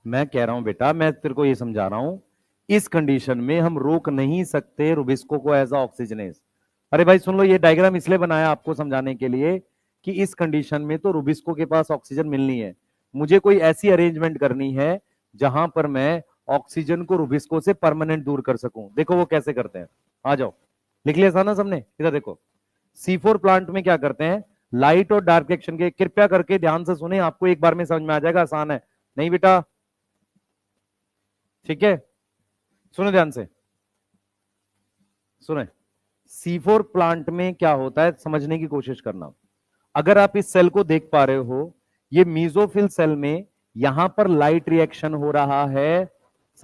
मैं कह रहा हूं बेटा, मैं तेरे को ये समझा रहा हूं, इस कंडीशन में हम रोक नहीं सकते रुबिस्को को एज अ ऑक्सीजनेज। अरे भाई सुन लो, ये डायग्राम इसलिए बनाया आपको समझाने के लिए कि इस कंडीशन में तो रुबिस्को के पास ऑक्सीजन मिलनी है, मुझे कोई ऐसी अरेंजमेंट करनी है जहां पर मैं ऑक्सीजन को रुबिस्को से परमानेंट दूर कर सकूं। देखो वो कैसे करते हैं, आ जाओ। लिख लिया था ना सबने? इधर देखो, C4 प्लांट में क्या करते हैं, लाइट और डार्क रिएक्शन के, कृपया करके ध्यान से सुने, आपको एक बार में समझ में आ जाएगा, आसान है। नहीं बेटा? ठीक है, सुनो ध्यान से, सुने। C4 प्लांट में क्या होता है समझने की कोशिश करना। अगर आप इस सेल को देख पा रहे हो, ये मीजोफिल सेल में यहां पर लाइट रिएक्शन हो रहा है,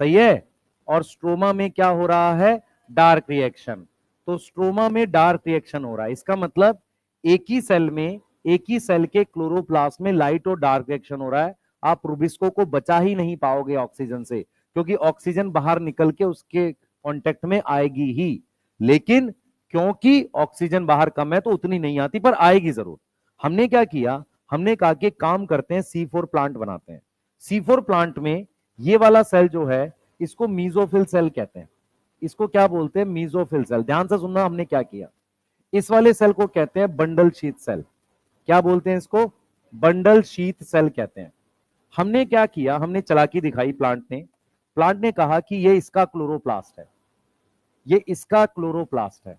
सही है, और स्ट्रोमा में क्या हो रहा है? Dark reaction. तो स्ट्रोमा में डार्क रिएक्शन हो रहा है, इसका मतलब एक ही सेल में, एक ही सेल के क्लोरोप्लास्ट में लाइट और डार्क रिएक्शन हो रहा है। आप रुबिस्को को बचा ही नहीं पाओगे ऑक्सीजन से, क्योंकि ऑक्सीजन बाहर निकल के उसके कांटेक्ट में आएगी ही, लेकिन क्योंकि ऑक्सीजन बाहर कम है तो उतनी नहीं आती, पर आएगी जरूर। हमने क्या किया, हमने कहा कि काम करते हैं, C4 प्लांट बनाते हैं। C4 प्लांट में ये वाला सेल जो है, इसको मीजोफिल सेल कहते हैं। इसको क्या बोलते हैं? Mesophyll cell. ध्यान से सुनना, हमने क्या किया, इस वाले सेल को कहते हैं बंडल शीथ सेल। क्या बोलते हैं इसको? बंडल शीथ सेल कहते हैं। हमने क्या किया, हमने चालाकी दिखाई प्लांट ने कहा कि ये इसका क्लोरोप्लास्ट है, ये इसका क्लोरोप्लास्ट है।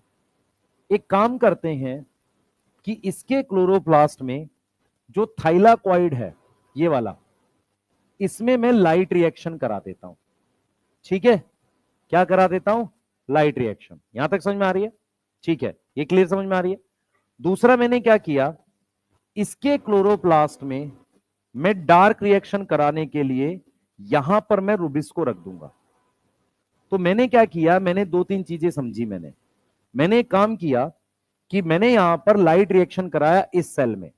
एक काम करते हैं कि इसके क्लोरोप्लास्ट में जो थाइलाकॉइड है ये वाला, इसमें मैं लाइट रिएक्शन करा देता हूं। ठीक है, क्या करा देता हूं? Light reaction. यहां तक समझ में आ रही है? ठीक है, ये क्लियर समझ में आ रही है? दूसरा मैंने क्या किया, इसके क्लोरोप्लास्ट में मैं डार्क रिएक्शन कराने के लिए यहां पर मैं रुबिस्को रख दूंगा। तो मैंने क्या किया, मैंने दो तीन चीजें समझी। मैंने एक काम किया कि मैंने यहां पर लाइट रिएक्शन कराया इस सेल में।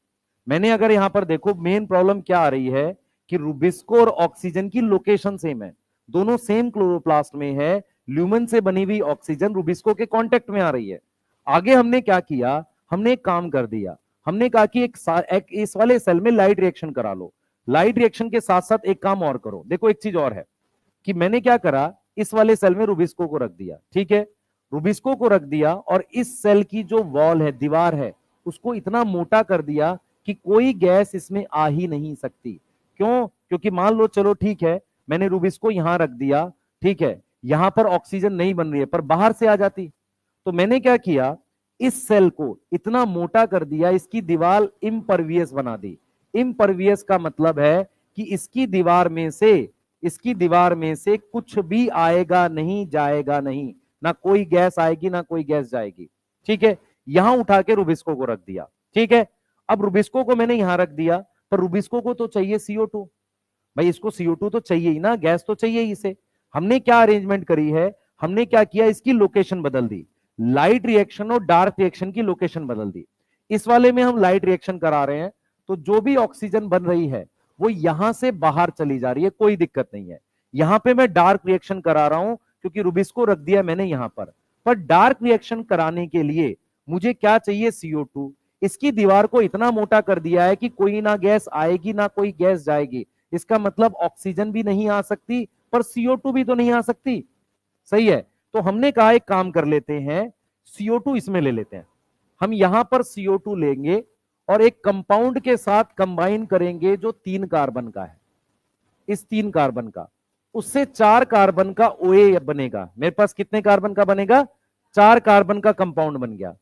मैंने अगर यहां पर देखो, मेन प्रॉब्लम क्या आ रही है कि रुबिस्को और ऑक्सीजन की लोकेशन सेम है, दोनों सेम क्लोरोप्लास्ट में है। ल्यूमन से बनी हुई ऑक्सीजन रुबिस्को के कांटेक्ट में आ रही है। आगे हमने क्या किया, हमने एक काम कर दिया, हमने कहा कि एक इस वाले सेल में लाइट रिएक्शन करा लो। लाइट रिएक्शन के साथ साथ एक काम और करो। देखो एक चीज और है कि मैंने क्या करा, इस वाले सेल में रुबिस्को को रख दिया। ठीक है, रुबिस्को को रख दिया और इस सेल की जो वॉल है, दीवार है, उसको इतना मोटा कर दिया कि कोई गैस इसमें आ ही नहीं सकती। क्यों? क्योंकि मान लो, चलो ठीक है, मैंने रुबिस्को यहां रख दिया, ठीक है, यहां पर ऑक्सीजन नहीं बन रही है, पर बाहर से आ जाती। तो मैंने क्या किया, इस सेल को इतना मोटा कर दिया, इसकी दीवार इम्परवियस बना दी। इम्परवियस का मतलब है कि इसकी दीवार में से कुछ भी आएगा नहीं, जाएगा नहीं, ना कोई गैस आएगी ना कोई गैस जाएगी। ठीक है, यहां उठा के रुबिस्को को रख दिया। ठीक है, अब रुबिस्को को मैंने यहां रख दिया, पर रुबिस्को को तो चाहिए CO2। भाई इसको CO2 तो चाहिए ही ना, गैस तो चाहिए ही इसे। हमने क्या अरेंजमेंट करी है, हमने क्या किया, इसकी लोकेशन बदल दी। लाइट रिएक्शन और डार्क रिएक्शन की लोकेशन बदल दी। इस वाले में हम लाइट रिएक्शन करा रहे हैं, तो जो भी ऑक्सीजन बन रही है वो यहां से बाहर चली जा रही है, कोई दिक्कत नहीं है। यहां पे मैं डार्क रिएक्शन करा रहा हूं क्योंकि रुबिस्को रख दिया मैंने यहां पर डार्क रिएक्शन कराने के लिए मुझे क्या चाहिए, CO2। इसकी दीवार को इतना मोटा कर दिया है कि कोई ना गैस आएगी ना कोई गैस जाएगी। इसका मतलब ऑक्सीजन भी नहीं आ सकती, पर CO2 भी तो नहीं आ सकती। सही है, तो हमने कहा एक काम कर लेते हैं, CO2 इसमें ले लेते हैं। हम यहां पर CO2 लेंगे और एक कंपाउंड के साथ कंबाइन करेंगे जो 3 कार्बन का है। इस 3 कार्बन का, उससे 4 कार्बन का OA बनेगा। मेरे पास कितने कार्बन का बनेगा? 4 कार्बन का कंपाउंड बन गया।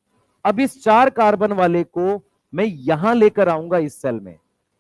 अब इस 4 कार्बन वाले को मैं यहां लेकर आऊंगा इस सेल में।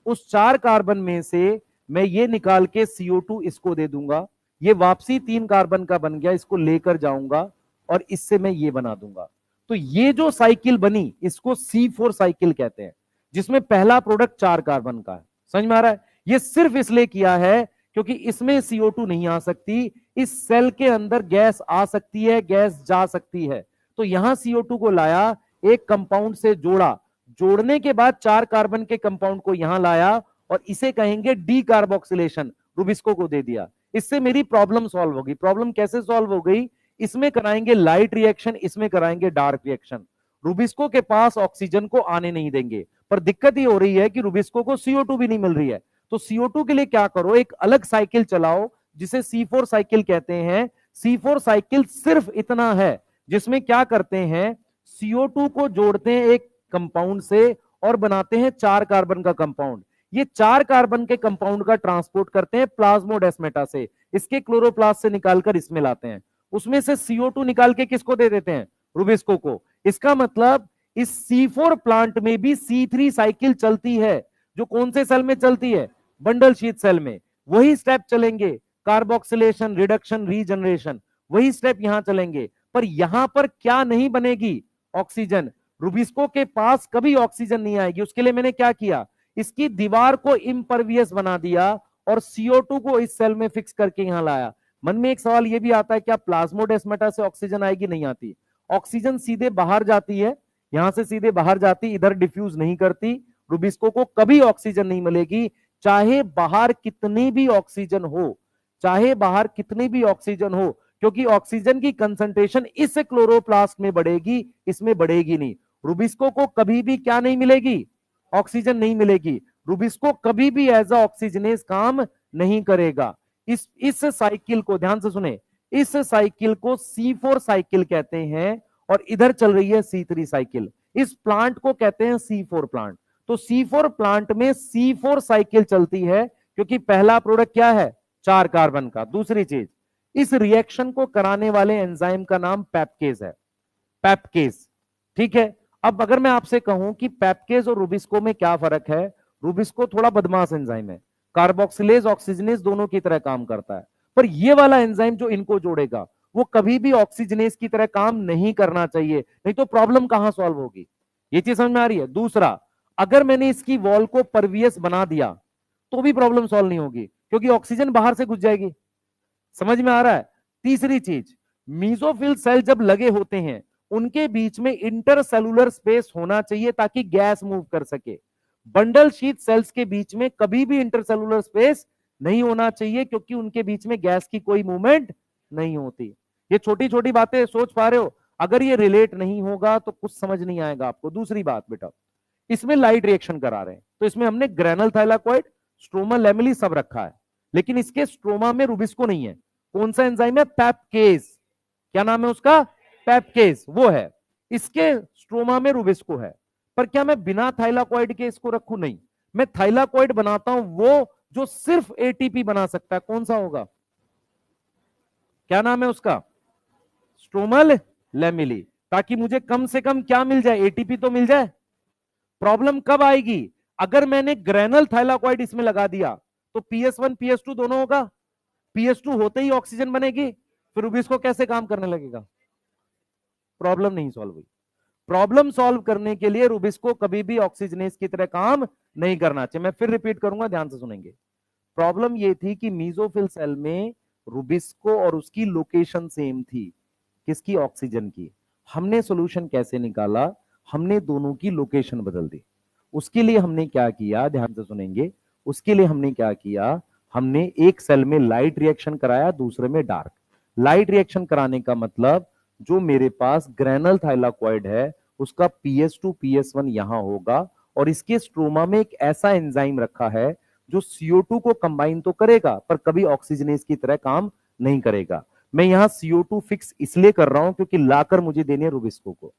उस 4 कार्बन में से मैं ये निकाल के CO2 इसको दे दूंगा। ये वापसी 3 कार्बन का बन गया, इसको लेकर जाऊंगा और इससे मैं ये बना दूंगा। तो ये जो साइकिल बनी इसको C4 साइकिल कहते हैं, जिसमें पहला प्रोडक्ट 4 कार्बन का है। समझ में आ रहा है? ये सिर्फ इसलिए किया है क्योंकि इसमें CO2 नहीं आ सकती। इस सेल के अंदर गैस आ सकती है, गैस जा सकती है। तो यहां CO2 को लाया, एक कंपाउंड से जोड़ा, जोड़ने के बाद 4 कार्बन के कंपाउंड को यहां लाया और इसे कहेंगे डी कार्बोक्सिलेशन, रुबिस्को को दे दिया। इससे मेरी प्रॉब्लम सॉल्व होगी। प्रॉब्लम कैसे सॉल्व हो गई? इसमें कराएंगे लाइट रिएक्शन, इसमें कराएंगे डार्क रिएक्शन। रुबिस्को के पास ऑक्सीजन को आने नहीं देंगे, पर दिक्कत ये हो रही है कि रुबिस्को को CO2 भी नहीं मिल रही है। तो CO2 के लिए क्या करो, एक अलग साइकिल चलाओ जिसे C4 साइकिल कहते हैं। C4 साइकिल सिर्फ इतना है जिसमें क्या करते हैं, CO2 को जोड़ते हैं एक कंपाउंड से और बनाते हैं 4 कार्बन का कंपाउंड। ये 4 कार्बन के कंपाउंड का ट्रांसपोर्ट करते हैं प्लाज्मोडेस्माटा से, इसके क्लोरोप्लास्ट से निकालकर इसमें लाते हैं। उसमें से CO2 निकाल के किसको दे देते हैं? रुबिस्को को। इसका मतलब इस C4 प्लांट में भी C3 साइकिल चलती है, जो कौन से सेल में चलती है? बंडल शीथ सेल में। वही स्टेप चलेंगे, कार्बोक्सिलेशन, रिडक्शन, रीजनरेशन, वही स्टेप यहां चलेंगे। पर यहां पर क्या नहीं बनेगी? ऑक्सीजन। रुबिस्को के पास कभी ऑक्सीजन नहीं आएगी। उसके लिए मैंने क्या किया, इसकी दीवार को इम्परवियस बना दिया और CO2 को इस सेल में फिक्स करके यहां लाया। मन में एक सवाल यह भी आता है, क्या प्लाज्मोडेस्माटा से ऑक्सीजन आएगी? नहीं आती। ऑक्सीजन सीधे बाहर जाती है, यहां से सीधे बाहर जाती, इधर डिफ्यूज नहीं करती। रुबिस्को को कभी ऑक्सीजन नहीं मिलेगी, चाहे बाहर कितनी भी ऑक्सीजन हो, चाहे बाहर कितनी भी ऑक्सीजन हो, क्योंकि ऑक्सीजन की कंसंट्रेशन इस क्लोरोप्लास्ट में बढ़ेगी, इसमें बढ़ेगी नहीं। रुबिस्को को कभी भी क्या नहीं मिलेगी? ऑक्सीजन नहीं मिलेगी। रुबिस्को कभी भी एज अ ऑक्सीजनेस काम नहीं करेगा। इस साइकिल को ध्यान से सुने, इस साइकिल को C4 साइकिल कहते हैं और इधर चल रही है C3 साइकिल। इस प्लांट को कहते हैं C4 प्लांट। तो C4 प्लांट में C4 साइकिल चलती है क्योंकि पहला प्रोडक्ट क्या है? 4 कार्बन का। दूसरी चीज, इस रिएक्शन को कराने वाले एंजाइम का नाम पेप्केज है। पेप्केज। ठीक है। अब अगर मैं आपसे कहूं कि पेप्केज और रुबिस्को में क्या फर्क है, रुबिस्को थोड़ा बदमाश एंजाइम है, कार्बोक्सिलेज ऑक्सीजनेज दोनों की तरह काम करता है, पर ये वाला एंजाइम जो इनको जोड़ेगा वो कभी भी ऑक्सीजनेज की तरह काम नहीं करना चाहिए, नहीं तो प्रॉब्लम कहां सॉल्व होगी। ये चीज समझ में आ रही है। दूसरा, अगर मैंने इसकी वॉल को परवियस बना दिया तो भी प्रॉब्लम सॉल्व नहीं होगी, क्योंकि ऑक्सीजन बाहर से घुस जाएगी। समझ में आ रहा है। तीसरी चीज, मीजोफिल सेल जब लगे होते हैं उनके बीच में इंटरसेलुलर स्पेस होना चाहिए ताकि गैस मूव कर सके। बंडल शीथ सेल्स के बीच में कभी भी इंटरसेलुलर स्पेस नहीं होना चाहिए, क्योंकि उनके बीच में गैस की कोई मूवमेंट नहीं होती। ये छोटी छोटी बातें सोच पा रहे हो। अगर ये रिलेट नहीं होगा तो कुछ समझ नहीं आएगा आपको। दूसरी बात बेटा, इसमें लाइट रिएक्शन करा रहे हैं, तो इसमें हमने ग्रेनल थाइलाकॉइड, स्ट्रोमा लैमेली सब रखा है, लेकिन इसके स्ट्रोमा में रुबिस्को नहीं है। कौन सा एंजाइम है? पेप्केज। क्या नाम है उसका? पेप्केज, वो है। इसके स्ट्रोमा में रुबिस्को है। पर क्या मैं बिना थाइलाकॉइड के इसको रखूं? नहीं, मैं थाइलाकॉइड बनाता हूं वो जो सिर्फ एटीपी बना सकता है। कौन सा होगा? क्या नाम है उसका? Stromal lamellae. ताकि मुझे कम से कम क्या मिल जाए? एटीपी तो मिल जाए। प्रॉब्लम कब आएगी? अगर मैंने ग्रेनल थाइलाकॉइड इसमें लगा दिया तो PS1 PS2 दोनों होगा, PS2 होते ही ऑक्सीजन बनेगी, फिर रुबिस्को कैसे काम करने लगेगा? प्रॉब्लम नहीं सॉल्व हुई। प्रॉब्लम सॉल्व करने के लिए रुबिस्को कभी भी ऑक्सीजनेस की तरह काम नहीं करना चाहिए। मैं फिर रिपीट करूंगा, ध्यान से सुनेंगे। प्रॉब्लम यह थी कि मीजोफिल सेल में रुबिस्को और उसकी लोकेशन सेम थी। किसकी? ऑक्सीजन की। हमने सॉल्यूशन कैसे निकाला? हमने दोनों की लोकेशन बदल दी। उसके लिए हमने क्या किया, ध्यान से सुनेंगे। उसके लिए हमने क्या किया, हमने एक सेल में लाइट रिएक्शन कराया, दूसरे में डार्क। लाइट रिएक्शन कराने का मतलब, जो मेरे पास ग्रेनल थाइलाकॉइड है उसका PS2 PS1 यहां होगा, और इसके स्ट्रोमा में एक ऐसा एंजाइम रखा है जो CO2 को कंबाइन तो करेगा पर कभी ऑक्सीजनेस की तरह काम नहीं करेगा। मैं यहां CO2 फिक्स इसलिए कर रहा हूं क्योंकि लाकर मुझे देने है रुबिस्को को।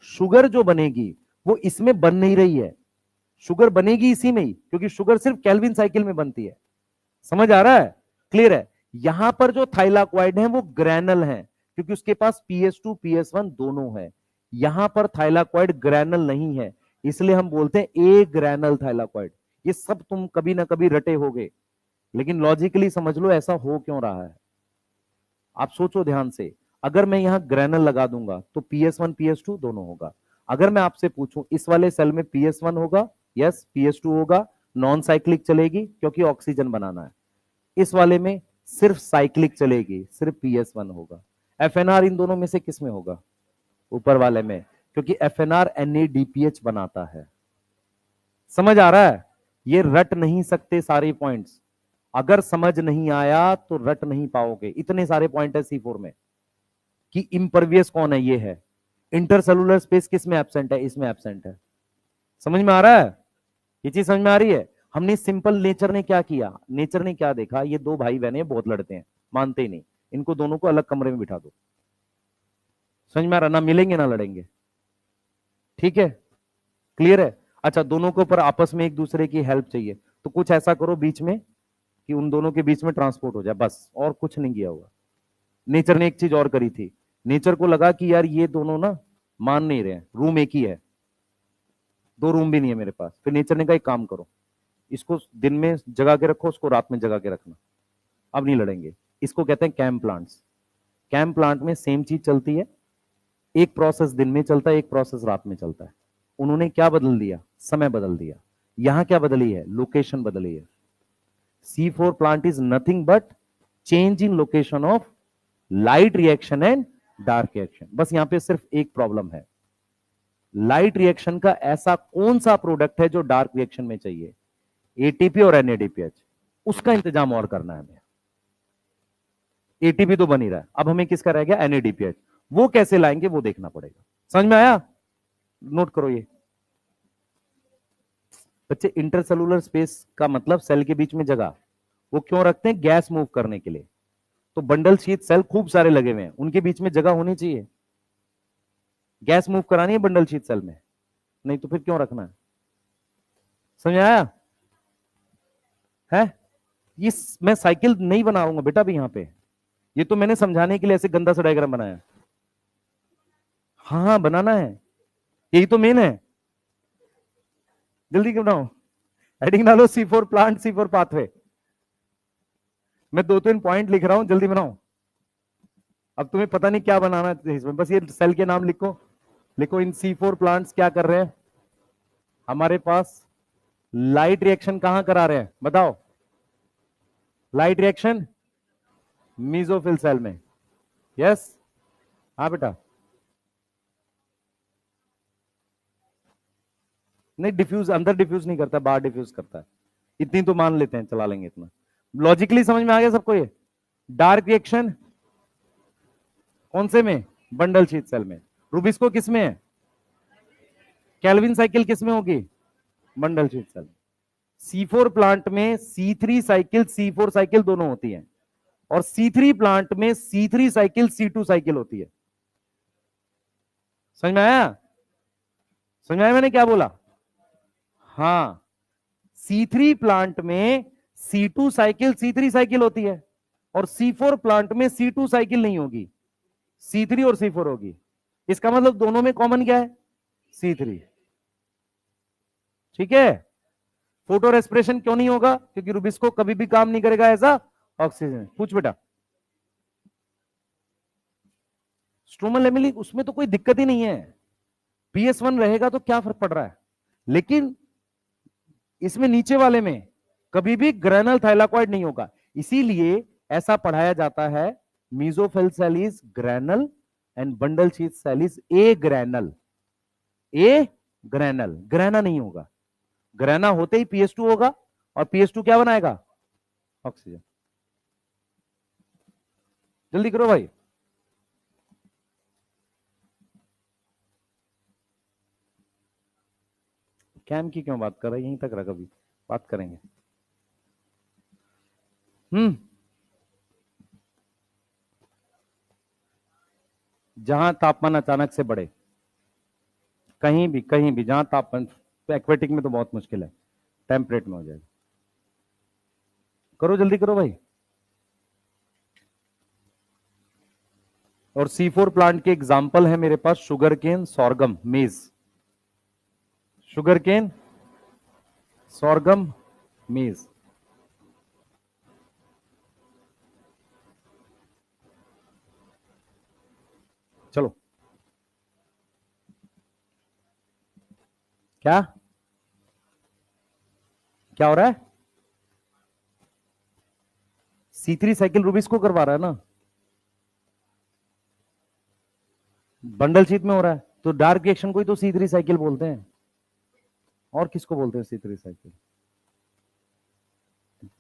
शुगर जो बनेगी वो इसमें बन नहीं रही है, शुगर बनेगी इसी में ही, क्योंकि शुगर सिर्फ केल्विन साइकिल में बनती है। समझ आ रहा है? क्लियर है। यहां पर जो थाइलाकॉइड है वो ग्रैनल है, क्योंकि उसके पास PS2 PS1 दोनों है। यहां पर थाइलाकॉइड ग्रैनल नहीं है, इसलिए हम बोलते हैं ए ग्रैनल थाइलाकॉइड। ये सब तुम कभी ना कभी रटे होगे, लेकिन लॉजिकली समझ लो ऐसा हो क्यों रहा है। आप सोचो ध्यान से। अगर मैं यहां ग्रैनल लगा दूंगा तो PS1 PS2 दोनों होगा। अगर मैं आपसे पूछूं इस वाले सेल में PS1 होगा? यस। PS2 होगा, नॉन साइक्लिक चलेगी क्योंकि ऑक्सीजन बनाना है। इस वाले में सिर्फ साइक्लिक चलेगी, सिर्फ PS1 होगा। FNR इन दोनों में से किस में होगा? ऊपर वाले में, क्योंकि FNR NADPH बनाता है। समझ आ रहा है? ये रट नहीं सकते सारे पॉइंट्स। अगर समझ नहीं आया तो रट नहीं पाओगे। इतने सारे पॉइंट है C4 में कि इंपरवियस कौन है, ये है। इंटरसेलुलर स्पेस किस में एब्सेंट है? इसमें एब्सेंट है। समझ में आ रहा है? ये चीज समझ में आ रही है? हमने सिंपल, नेचर ने क्या किया, नेचर ने क्या देखा, ये दो भाई बहन बहुत लड़ते हैं, मानते ही नहीं, इनको दोनों को अलग कमरे में बिठा दो। समझ में आ रहा? ना मिलेंगे ना लड़ेंगे। ठीक है, क्लियर है। अच्छा, दोनों के ऊपर आपस में एक दूसरे की हेल्प चाहिए, तो कुछ ऐसा करो बीच में कि उन दोनों के बीच में ट्रांसपोर्ट हो जाए, बस, और कुछ नहीं किया होगा। नेचर ने एक चीज और करी थी। नेचर को लगा कि यार ये दोनों ना मान नहीं रहे, रूम एक ही है, दो रूम भी नहीं है मेरे पास। फिर नेचर ने कहा एक काम करो, इसको दिन में जगा के रखो, उसको रात में जगा के रखना, अब नहीं लड़ेंगे। इसको कहते हैं कैंप प्लांट्स। कैंप प्लांट में सेम चीज चलती है, एक प्रोसेस दिन में चलता है, एक प्रोसेस रात में चलता है। उन्होंने क्या बदल दिया? समय बदल दिया। यहां क्या बदली है? लोकेशन बदली है। C4 plant is nothing but change in location of light reaction and dark reaction. बस यहां पे सिर्फ एक प्रॉब्लम है, लाइट रिएक्शन का ऐसा कौन सा प्रोडक्ट है जो डार्क रिएक्शन में चाहिए? ATP और NADPH। उसका इंतजाम और करना है हमें। ATP तो बन ही रहा है, अब हमें किसका रह गया? NADPH। वो कैसे लाएंगे वो देखना पड़ेगा। समझ में आया? नोट करो ये बच्चे। इंटरसेलुलर स्पेस का मतलब सेल के बीच में जगह। वो क्यों रखते हैं? गैस मूव करने के लिए। तो बंडल शीथ सेल खूब सारे लगे हुए हैं, उनके बीच में जगह होनी चाहिए। गैस मूव करानी है बंडल शीथ सेल में, नहीं तो फिर क्यों रखना है? समझ आया है? ये मैं साइकिल नहीं बनाऊंगा बेटा अभी यहां पे, ये तो मैंने समझाने के लिए ऐसे गंदा सा डायग्राम बनाया। हाँ हाँ बनाना है, यही तो मेन है। जल्दी क्यों बनाओ, हेडिंग डालो C4 प्लांट, C4 पाथवे। मैं दो तीन पॉइंट लिख रहा हूं, जल्दी बनाओ। अब तुम्हें पता नहीं क्या बनाना है इसमें, बस ये सेल के नाम लिखो। लिखो इन C4 प्लांट्स क्या कर रहे हैं हमारे पास, लाइट रिएक्शन कहां करा रहे हैं बताओ। लाइट रिएक्शन मीजोफिल सेल में। यस, हाँ बेटा। नहीं, डिफ्यूज अंदर डिफ्यूज नहीं करता, बाहर डिफ्यूज करता है। इतनी तो मान लेते हैं, चला लेंगे इतना। लॉजिकली समझ में आ गया सबको ये। डार्क रिएक्शन कौन से में, बंडल शीट सेल में। रूबिस्को किस में है, केल्विन साइकिल किस में होगी, bundle sheath cell. C4 plant में C3 साइकिल C4 साइकिल दोनों होती है, और C3 प्लांट में C3 साइकिल C2 साइकिल होती है। समझ में आया, समझ में आया मैंने क्या बोला। हाँ, C3 प्लांट में C2 साइकिल C3 साइकिल होती है, और C4 प्लांट में C2 साइकिल नहीं होगी, C3 और C4 होगी। इसका मतलब दोनों में कॉमन क्या है, C3। ठीक है। फोटो रेस्पिरेशन क्यों नहीं होगा, क्योंकि रूबिस्को कभी भी काम नहीं करेगा ऐसा ऑक्सीजन। पूछ बेटा। स्ट्रोमल एमिली उसमें तो कोई दिक्कत ही नहीं है, PS1 रहेगा तो क्या फर्क पड़ रहा है। लेकिन इसमें नीचे वाले में कभी भी ग्रेनल थाइलाकॉइड नहीं होगा, इसीलिए ऐसा पढ़ाया जाता है mesophyll cell is granal and bundle sheath cell is agranal. Agranal, grana नहीं होगा। ग्रेना होते ही PS2 होगा, और PS2 क्या बनाएगा, ऑक्सीजन। जल्दी करो भाई। कैम की क्यों बात कर रहा है, यहीं तक रहा, कभी बात करेंगे। जहां तापमान अचानक से बढ़े, कहीं भी जहां तापमान, तो एक्वेटिक में तो बहुत मुश्किल है, टेम्परेट में हो जाएगा। करो जल्दी करो भाई। और C4 प्लांट के एग्जाम्पल है मेरे पास शुगर केन, सॉर्गम, मेज। शुगर केन, सॉर्गम, मेज। चलो, क्या क्या हो रहा है, C3 साइकिल रूबिस्को करवा रहा है ना, बंडल शीट में हो रहा है, तो डार्क रिएक्शन को ही तो C3 साइकिल बोलते हैं। और किसको बोलते हैं C3 साइकिल,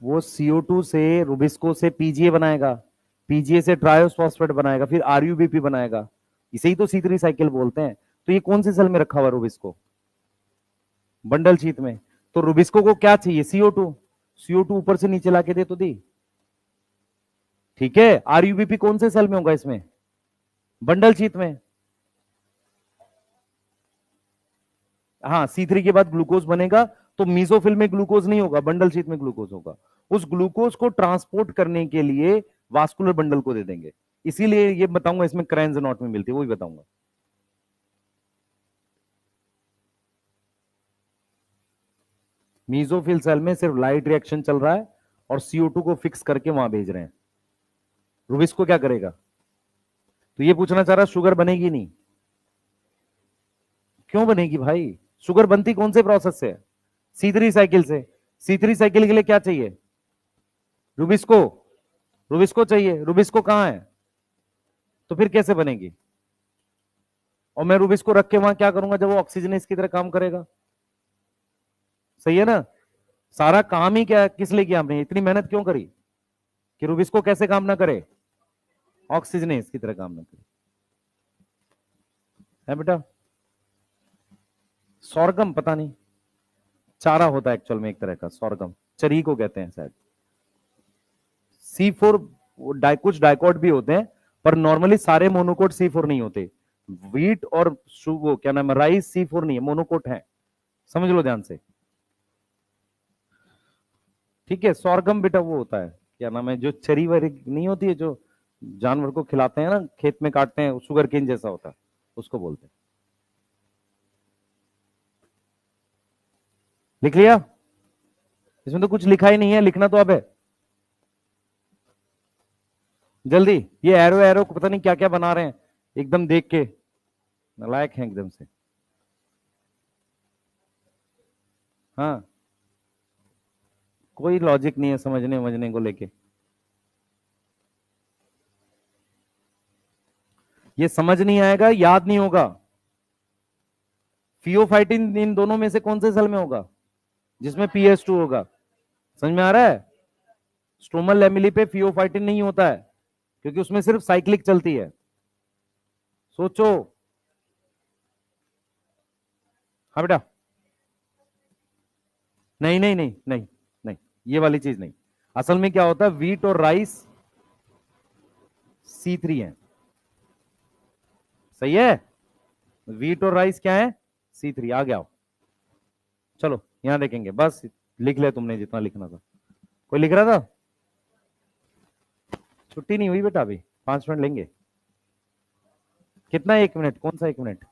वो CO2 से रूबिस्को से PGA बनाएगा, PGA से ट्रायोस फॉस्फेट बनाएगा, फिर RUBP बनाएगा, इसे ही तो C3 साइकिल बोलते हैं। तो ये कौन सी सेल में रखा हुआ रूबिस्को, बंडल शीट में। तो रूबिस्को को क्या चाहिए, CO2, CO2 ऊपर से नीचे लाके दे तो दी। ठीक है, RUBP कौन से सेल में होगा इसमें, बंडल शीट में। हाँ, C3 के बाद ग्लूकोज बनेगा, तो मीजोफिल में ग्लूकोज नहीं होगा, बंडल शीट में ग्लूकोज होगा। उस ग्लूकोज को ट्रांसपोर्ट करने के लिए वास्कुलर बंडल को दे देंगे। इसीलिए ये बताऊंगा इसमें क्रेन्स नॉट में मिलती है, वो भी बताऊंगा। मीजोफिल सेल में सिर्फ लाइट रिएक्शन चल रहा है, और CO2 को फिक्स करके वहां भेज रहे हैं। रूबिस को क्या करेगा, तो ये पूछना चाह रहा शुगर बनेगी नहीं, क्यों बनेगी भाई, शुगर बनती कौन से प्रोसेस से, C3 साइकिल से। C3 साइकिल के लिए क्या चाहिए, रूबिस्को, रूबिस्को चाहिए। रूबिस्को कहां है, तो फिर कैसे बनेगी। और मैं रूबिस्को रख के वहां क्या करूंगा, जब वो ऑक्सीजनेस की तरह काम करेगा। सही है ना, सारा काम ही क्या किस लिए किया हमने, इतनी मेहनत क्यों करी कि रूबिस्को कैसे काम ना करे, ऑक्सीजनेस की तरह काम ना करे। है बेटा। सॉर्गम पता नहीं, चारा होता है एक्चुअल में एक तरह का, सॉर्गम चरी को कहते हैं शायद। C4 कुछ डाइकोट भी होते हैं, पर नॉर्मली सारे मोनोकोट C4 नहीं होते। व्हीट और वो क्या नाम है, राइस C4 नहीं है, मोनोकोट है, समझ लो ध्यान से। ठीक है, सॉर्गम बेटा वो होता है, क्या नाम है, जो चरी वरी नहीं होती है, जो जानवर को खिलाते हैं ना, खेत में काटते हैं, शुगर केन जैसा होता है, उसको बोलते हैं। लिख लिया? इसमें तो कुछ लिखा ही नहीं है, लिखना तो अब है। जल्दी, ये एरो एरो को पता नहीं क्या क्या बना रहे हैं एकदम देख के, नालायक हैं एकदम से। हाँ, कोई लॉजिक नहीं है समझने समझने को लेके। ये समझ नहीं आएगा, याद नहीं होगा। फियोफाइटिन इन दोनों में से कौन से सेल में होगा जिसमें PS2 होगा? समझ में आ रहा है? स्ट्रोमल लैमेली पे फियोफाइटिन नहीं होता है क्योंकि उसमें सिर्फ साइक्लिक चलती है। सोचो। हाँ बेटा। नहीं नहीं नहीं नहीं नहीं, ये वाली चीज नहीं। असल में क्या होता है, वीट और राइस C3 है। सही है, वीट और राइस क्या है? C3। आ गया। चलो यहां देखेंगे, बस लिख लिया तुमने जितना लिखना था। कोई लिख रहा था? छुट्टी नहीं हुई बेटा, अभी 5 मिनट लेंगे। कितना? 1 मिनट? कौन सा 1 मिनट?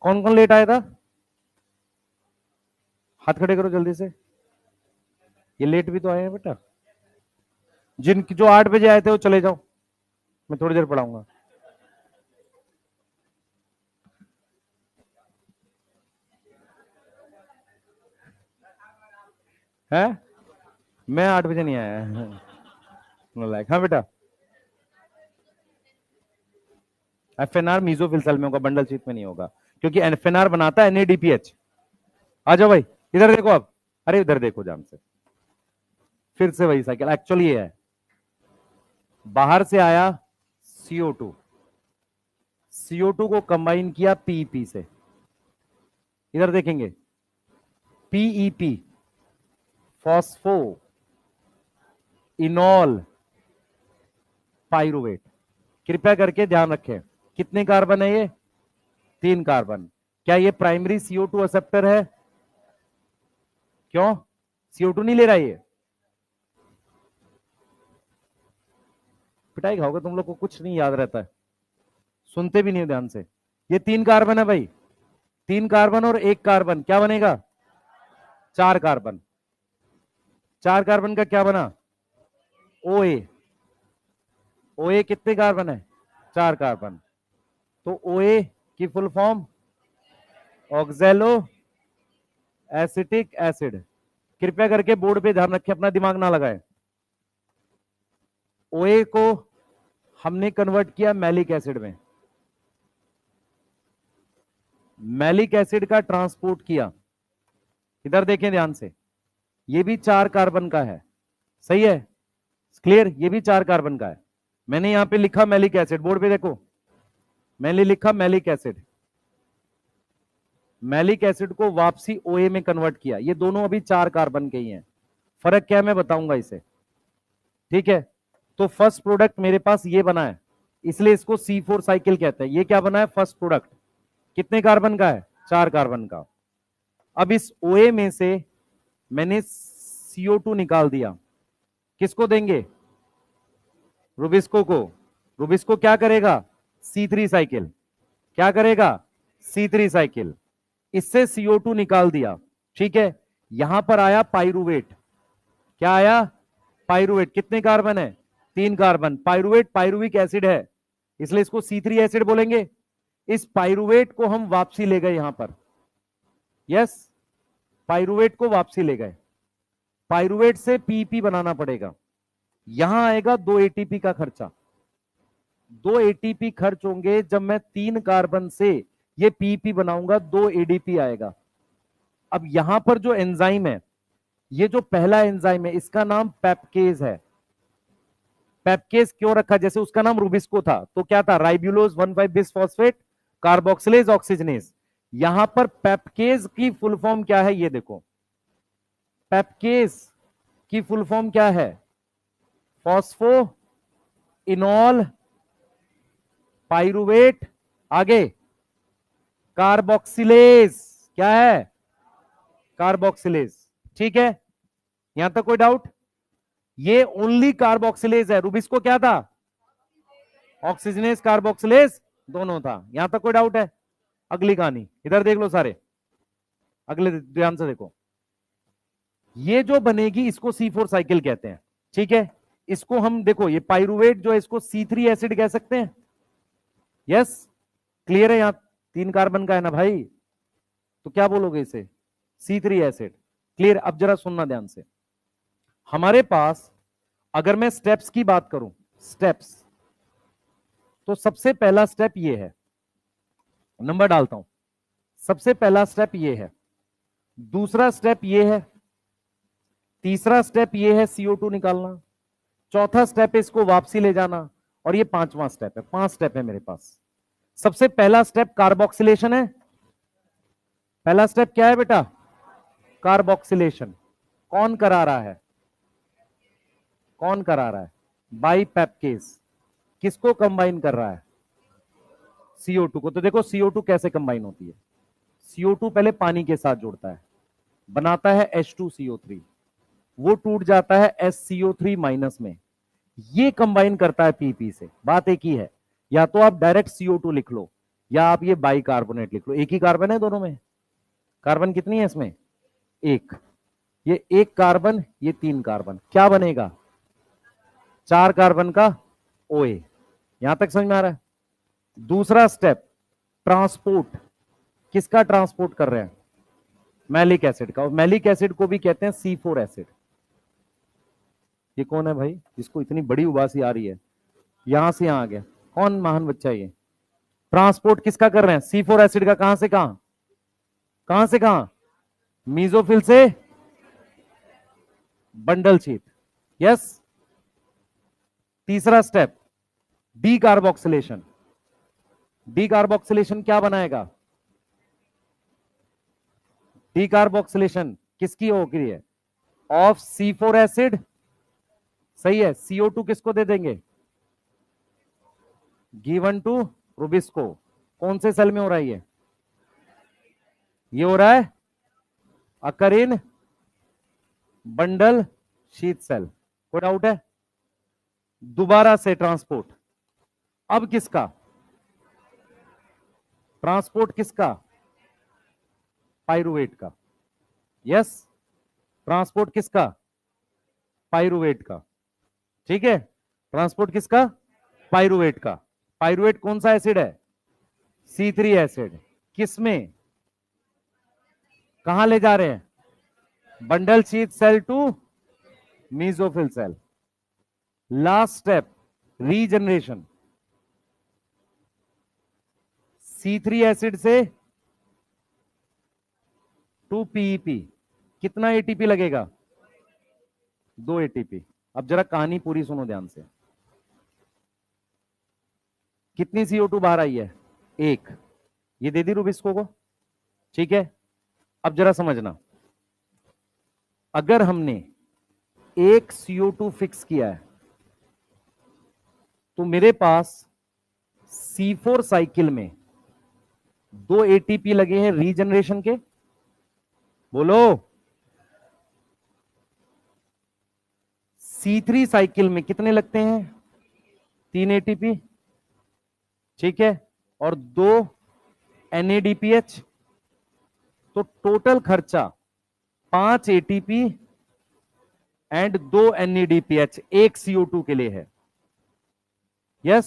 कौन कौन लेट आया था? हाथ खड़े करो जल्दी से। ये लेट भी तो आए हैं बेटा। जिन जो 8 बजे आए थे वो चले जाओ, मैं थोड़ी देर पढ़ाऊंगा। है? मैं 8 बजे नहीं आया। लाइक हाँ बेटा। FNR मीजोफिल सेल में होगा, बंडल शीट में नहीं होगा, क्योंकि FNR बनाता है NADPH। आ जाओ भाई, इधर देखो अब। अरे इधर देखो ध्यान से, फिर से वही साइकिल एक्चुअली ये है। बाहर से आया CO2, CO2 को कंबाइन किया PEP से। इधर देखेंगे, PEP, फॉस्फो इनॉल पाइरुवेट। कृपया करके ध्यान रखें, कितने कार्बन है ये? 3 कार्बन। क्या ये प्राइमरी CO2 एक्सेप्टर है? क्यों? CO2 नहीं ले रहा ये। पिटाई खाओगे तुम लोग को, कुछ नहीं याद रहता है, सुनते भी नहीं हो ध्यान से। ये 3 कार्बन है भाई, 3 कार्बन और 1 कार्बन, क्या बनेगा? 4 कार्बन। 4 कार्बन का क्या बना? OA। OA कितने कार्बन है? 4 कार्बन। तो OA की full form oxalo acetic acid. कृपया करके बोर्ड पे ध्यान रखें, अपना दिमाग ना लगाएं। OA को हमने कन्वर्ट किया मैलिक एसिड में, मैलिक एसिड का ट्रांसपोर्ट किया। इधर देखें ध्यान से, ये भी 4 कार्बन का है। सही है? क्लियर? ये भी 4 कार्बन का है। मैंने यहां पे लिखा मैलिक एसिड, बोर्ड पे देखो, मैंने लिखा मैलिक एसिड। मैलिक एसिड को वापसी OA में कन्वर्ट किया। ये दोनों अभी 4 कार्बन के ही हैं। फर्क क्या है मैं बताऊंगा इसे, ठीक है? तो फर्स्ट प्रोडक्ट मेरे पास ये बना है, इसलिए इसको C4 साइकिल कहते हैं। ये क्या बना है? First product. कितने कार्बन का है? 4 कार्बन का। अब इस OA में से मैंने CO2 निकाल दिया, किसको देंगे? रुबिस्को को। रुबिस्को क्या करेगा? C3 cycle. क्या करेगा? C3 cycle. इससे CO2 निकाल दिया, ठीक है? यहां पर आया पाइरुवेट। क्या आया? पाइरुवेट। कितने कार्बन है? 3 कार्बन। पाइरुवेट पाइरुविक एसिड है, इसलिए इसको C3 एसिड बोलेंगे। इस पाइरुवेट को हम वापसी ले गए यहां पर। यस, पाइरुवेट को वापसी ले गए। पाइरुवेट से PEP बनाना पड़ेगा। यहां आएगा 2 ATP का खर्चा। 2 ATP खर्च होंगे जब मैं 3 कार्बन से ये PEP बनाऊंगा, 2 ADP आएगा। अब यहां पर जो एंजाइम है, ये जो पहला एंजाइम है, इसका नाम पेप्केज है। पेप्केज क्यों रखा? जैसे उसका नाम रुबिस्को था तो क्या था? Ribulose 1,5 bisphosphate carboxylase oxygenase. यहां पर पेप्केज की फुल फॉर्म क्या है? ये देखो, पेप्केज की फुल फॉर्म क्या है? फॉस्फो इनॉल पाइरुवेट, आगे कार्बोक्सिलेज। क्या है? कार्बोक्सिलेज। ठीक है, यहां तक कोई डाउट? ये ओनली कार्बोक्सिलेज है। रुबिस्को क्या था? ऑक्सीजनेज कार्बोक्सिलेज दोनों था। यहां तक कोई डाउट है? अगली कहानी इधर देख लो सारे, अगले ध्यान से देखो। ये जो बनेगी इसको C4 साइकिल कहते हैं, ठीक है। इसको हम देखो, ये पाइरुवेट जो है इसको C3 एसिड कह सकते हैं। यस, क्लियर है? यहां 3 कार्बन का है ना भाई, तो क्या बोलोगे इसे? C3 acid. क्लियर? अब जरा सुनना ध्यान से। हमारे पास अगर मैं स्टेप्स की बात करूं, स्टेप्स, तो सबसे पहला स्टेप ये है, नंबर डालता हूं, सबसे पहला स्टेप ये है, दूसरा स्टेप ये है, तीसरा स्टेप ये है CO2 निकालना, चौथा स्टेप है इसको वापसी ले जाना, और ये पांचवा स्टेप है। 5 स्टेप है मेरे पास। सबसे पहला स्टेप कार्बोक्सिलेशन है। पहला स्टेप क्या है बेटा? कार्बोक्सिलेशन। कौन करा रहा है? कौन करा रहा है? बाइपेप्केस। किसको कंबाइन कर रहा है? CO2 को। तो देखो CO2 कैसे कंबाइन होती है। CO2 पहले पानी के साथ जुड़ता है, बनाता है H2CO3, वो टूट जाता है SCO3 माइनस में, ये कंबाइन करता है PP से। बात एक ही है, या तो आप डायरेक्ट CO2 लिख लो या आप ये बाइकार्बोनेट लिख लो, एक ही कार्बन है दोनों में। कार्बन कितनी है इसमें? एक। ये एक कार्बन, ये 3 कार्बन, क्या बनेगा? 4 कार्बन का OA। यहां तक समझ में आ रहा है? दूसरा स्टेप, ट्रांसपोर्ट। किसका ट्रांसपोर्ट कर रहे हैं? मैलिक एसिड का। मैलिक एसिड को भी कहते हैं C4 एसिड। ये कौन है भाई जिसको इतनी बड़ी उबासी आ रही है? यहां से यहां आ गया, कौन महान बच्चा है ये? ट्रांसपोर्ट किसका कर रहे हैं? C4 एसिड का। कहां से कहां? कहां से कहां? मीजोफिल से बंडल शीट। यस। तीसरा स्टेप, डीकार्बोक्सिलेशन। डीकार्बोक्सिलेशन क्या बनाएगा? डीकार्बोक्सिलेशन किसकी होगी है? Of C4 acid. सही है। CO2 किसको दे देंगे? Given to rubisco. कौन से सेल में हो रहा है ये हो रहा है अकरिन बंडल शीट सेल। कोई डाउट है? दोबारा से ट्रांसपोर्ट। अब किसका ट्रांसपोर्ट? किसका? पाइरुवेट का। यस, ट्रांसपोर्ट किसका? पाइरुवेट का। ठीक है, ट्रांसपोर्ट किसका? पाइरुवेट का। पाइरुवेट कौन सा एसिड है? C3 acid. किसमें? कहां ले जा रहे हैं? Bundle sheath cell to mesophyll cell. Last step, regeneration. C3 acid से 2 PEP। कितना ATP लगेगा? 2 ATP। अब जरा कहानी पूरी सुनो ध्यान से। कितनी CO2 बाहर आई है? 1। ये दे दी रुबिस्को को, ठीक है। अब जरा समझना, अगर हमने एक CO2 फिक्स किया है तो मेरे पास C4 साइकिल में 2 ATP लगे हैं रीजनरेशन के। बोलो। C3 साइकिल में कितने लगते हैं? 3 ATP, ठीक है, और 2 NADPH। तो टोटल खर्चा 5 ATP एंड 2 NADPH एक CO2 के लिए है। यस।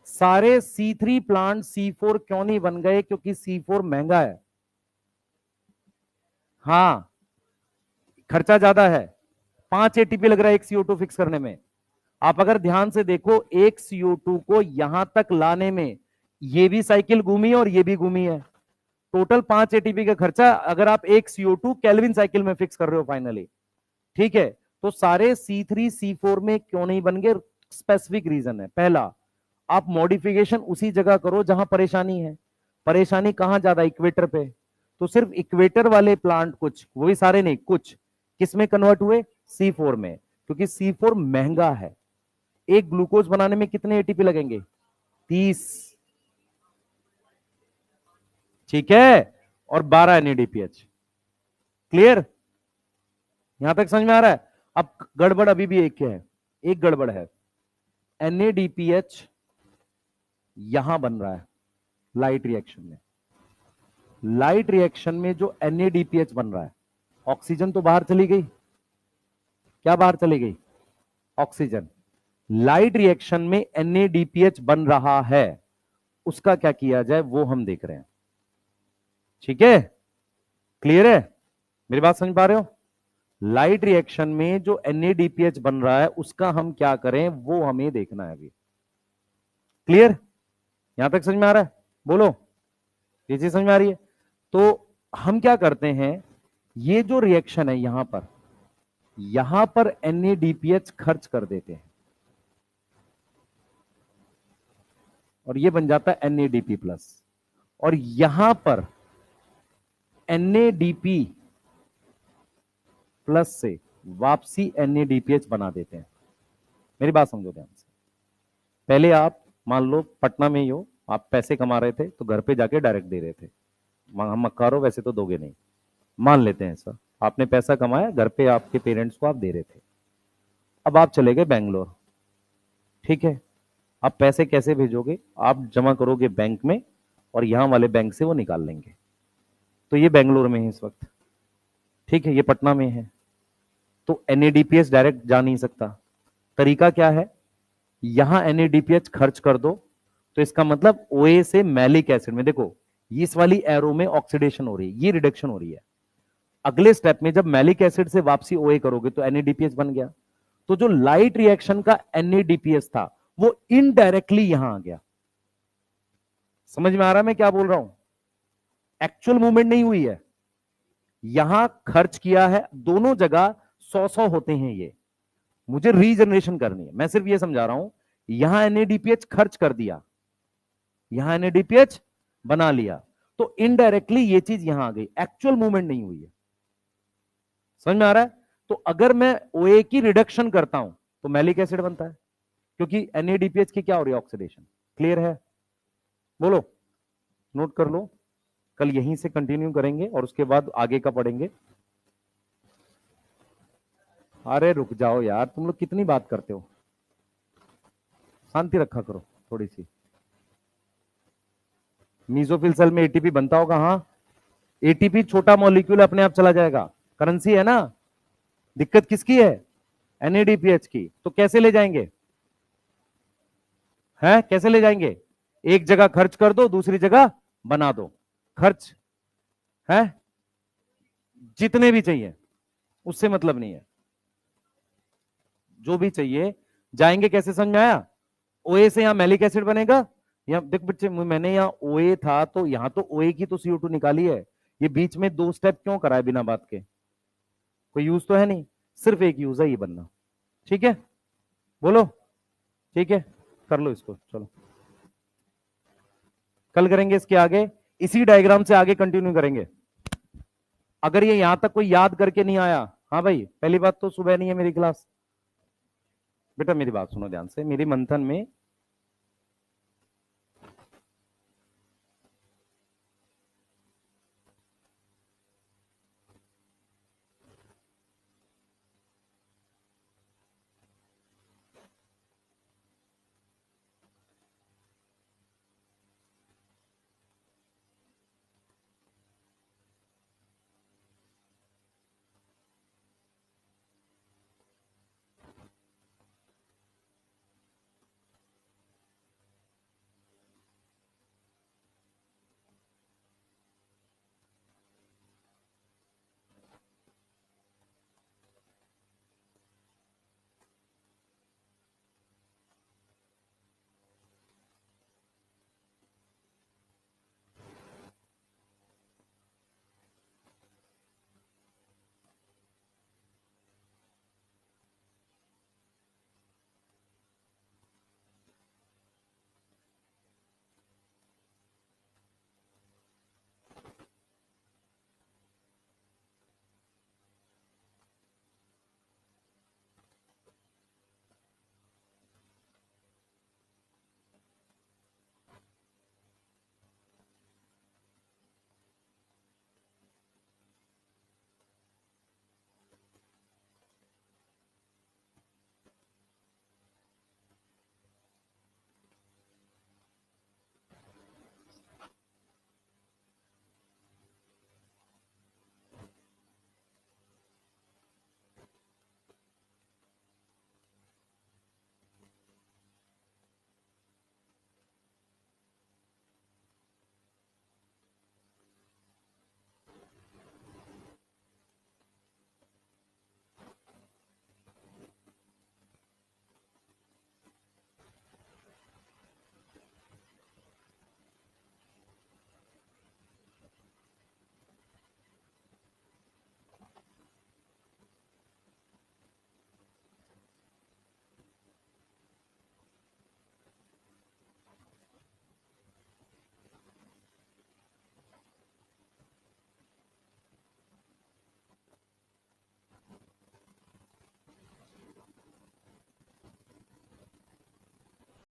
सारे C3 प्लांट C4 क्यों नहीं बन गए? क्योंकि C4 महंगा है। हां, खर्चा ज्यादा है। 5 ATP लग रहा है एक CO2 फिक्स करने में। आप अगर ध्यान से देखो, एक CO2 को यहां तक लाने में ये भी साइकिल घूमी और ये भी घूमी है। टोटल 5 ATP का खर्चा, अगर आप एक CO2 केल्विन साइकिल में फिक्स कर रहे हो फाइनली, ठीक है। तो सारे C3 C4 में क्यों नहीं बन गए? स्पेसिफिक रीजन है। पहला, आप मॉडिफिकेशन उसी जगह करो जहां परेशानी है। परेशानी कहां ज्यादा? इक्वेटर पे। तो सिर्फ इक्वेटर वाले प्लांट कुछ, वो भी सारे नहीं, कुछ किस में कन्वर्ट हुए? C4 में, क्योंकि C4 महंगा है। एक ग्लूकोज बनाने में कितने एटीपी लगेंगे? 30, ठीक है, और 12 NADPH। क्लियर? यहां तक समझ में आ रहा है? अब गड़बड़ अभी भी एक है, एक गड़बड़ है। NADPH यहां बन रहा है लाइट रिएक्शन में। लाइट रिएक्शन में जो NADPH बन रहा है ऑक्सीजन तो बाहर चली गई, क्या बाहर चली गई? ऑक्सीजन। लाइट रिएक्शन में NADPH बन रहा है, उसका क्या किया जाए वो हम देख रहे हैं। ठीक है, क्लियर है? मेरी बात समझ पा रहे हो? लाइट रिएक्शन में जो NADPH बन रहा है उसका हम क्या करें वो हमें देखना है अभी। क्लियर? यहां तक समझ में आ रहा है? बोलो, ये चीज समझ में आ रही है? तो हम क्या करते हैं, ये जो रिएक्शन है यहां पर NADPH खर्च कर देते हैं और ये बन जाता है NADP प्लस, और यहां पर NADP प्लस से वापसी NADPH बना देते हैं। मेरी बात समझो ध्यान से। पहले आप मान लो पटना में ही हो, आप पैसे कमा रहे थे तो घर पे जाके डायरेक्ट दे रहे थे, हम मक्कारो वैसे तो दोगे नहीं, मान लेते हैं ऐसा, आपने पैसा कमाया घर पे आपके पेरेंट्स को आप दे रहे थे। अब आप चले गए बैंगलोर, ठीक है, आप पैसे कैसे भेजोगे? आप जमा करोगे बैंक में और यहां वाले बैंक से वो निकाल लेंगे। तो ये बेंगलोर में है इस वक्त, ठीक है, ये पटना में है, तो NADPH डायरेक्ट जा नहीं सकता। तरीका क्या है, यहां NADPH खर्च कर दो, तो इसका मतलब OA से मैलिक एसिड में, देखो इस वाली एरो में ऑक्सीडेशन हो रही है, ये रिडक्शन हो रही है। अगले स्टेप में जब मैलिक एसिड से वापसी OA करोगे तो NADPH बन गया। तो जो लाइट रिएक्शन का NADPH था वो इनडायरेक्टली यहां आ गया। समझ में आ रहा है मैं क्या बोल रहा हूं? एक्चुअल मूवमेंट नहीं हुई है, यहां खर्च किया है, दोनों जगह 100-100 होते हैं ये, मुझे रीजनरेशन करनी है, मैं सिर्फ ये समझा रहा हूं। यहां NADPH खर्च कर दिया, यहां NADPH बना लिया, तो इनडायरेक्टली ये चीज यहां आ गई, एक्चुअल मूवमेंट नहीं हुई है। समझ में आ रहा है? तो अगर मैं OA की रिडक्शन करता हूं तो मैलिक एसिड बनता है, क्योंकि NADPH की क्या हो रही है? ऑक्सीडेशन। क्लियर है? बोलो, नोट कर लो, कल यहीं से कंटिन्यू करेंगे और उसके बाद आगे का पढ़ेंगे। अरे रुक जाओ यार, तुम लोग कितनी बात करते हो, शांति रखा करो थोड़ी सी। मीजोफिल सेल में ATP बनता होगा, हाँ, ATP छोटा मॉलिक्यूल अपने आप चला जाएगा, करेंसी है ना। दिक्कत किसकी है? NADPH की। तो कैसे ले जाएंगे? है कैसे ले जाएंगे? एक जगह खर्च कर दो, दूसरी जगह बना दो, खर्च है जितने भी चाहिए, उससे मतलब नहीं है, जो भी चाहिए जाएंगे। कैसे समझ में आया? OA से यहां मैलिक एसिड बनेगा, यहाँ देख बच्चे, मैंने यहाँ OA था तो यहां तो OA की तो CO2 निकाली है, ये बीच में 2 स्टेप क्यों कराए बिना बात के? कोई यूज तो है नहीं, सिर्फ एक यूज है ये बनना। ठीक है, बोलो, ठीक है, कर लो इसको, चलो कल करेंगे इसके आगे, इसी डायग्राम से आगे कंटिन्यू करेंगे। अगर ये यहां तक कोई याद करके नहीं आया, हाँ भाई, पहली बात तो सुबह नहीं है मेरी क्लास। बेटा मेरी बात सुनो ध्यान से, मेरी मंथन में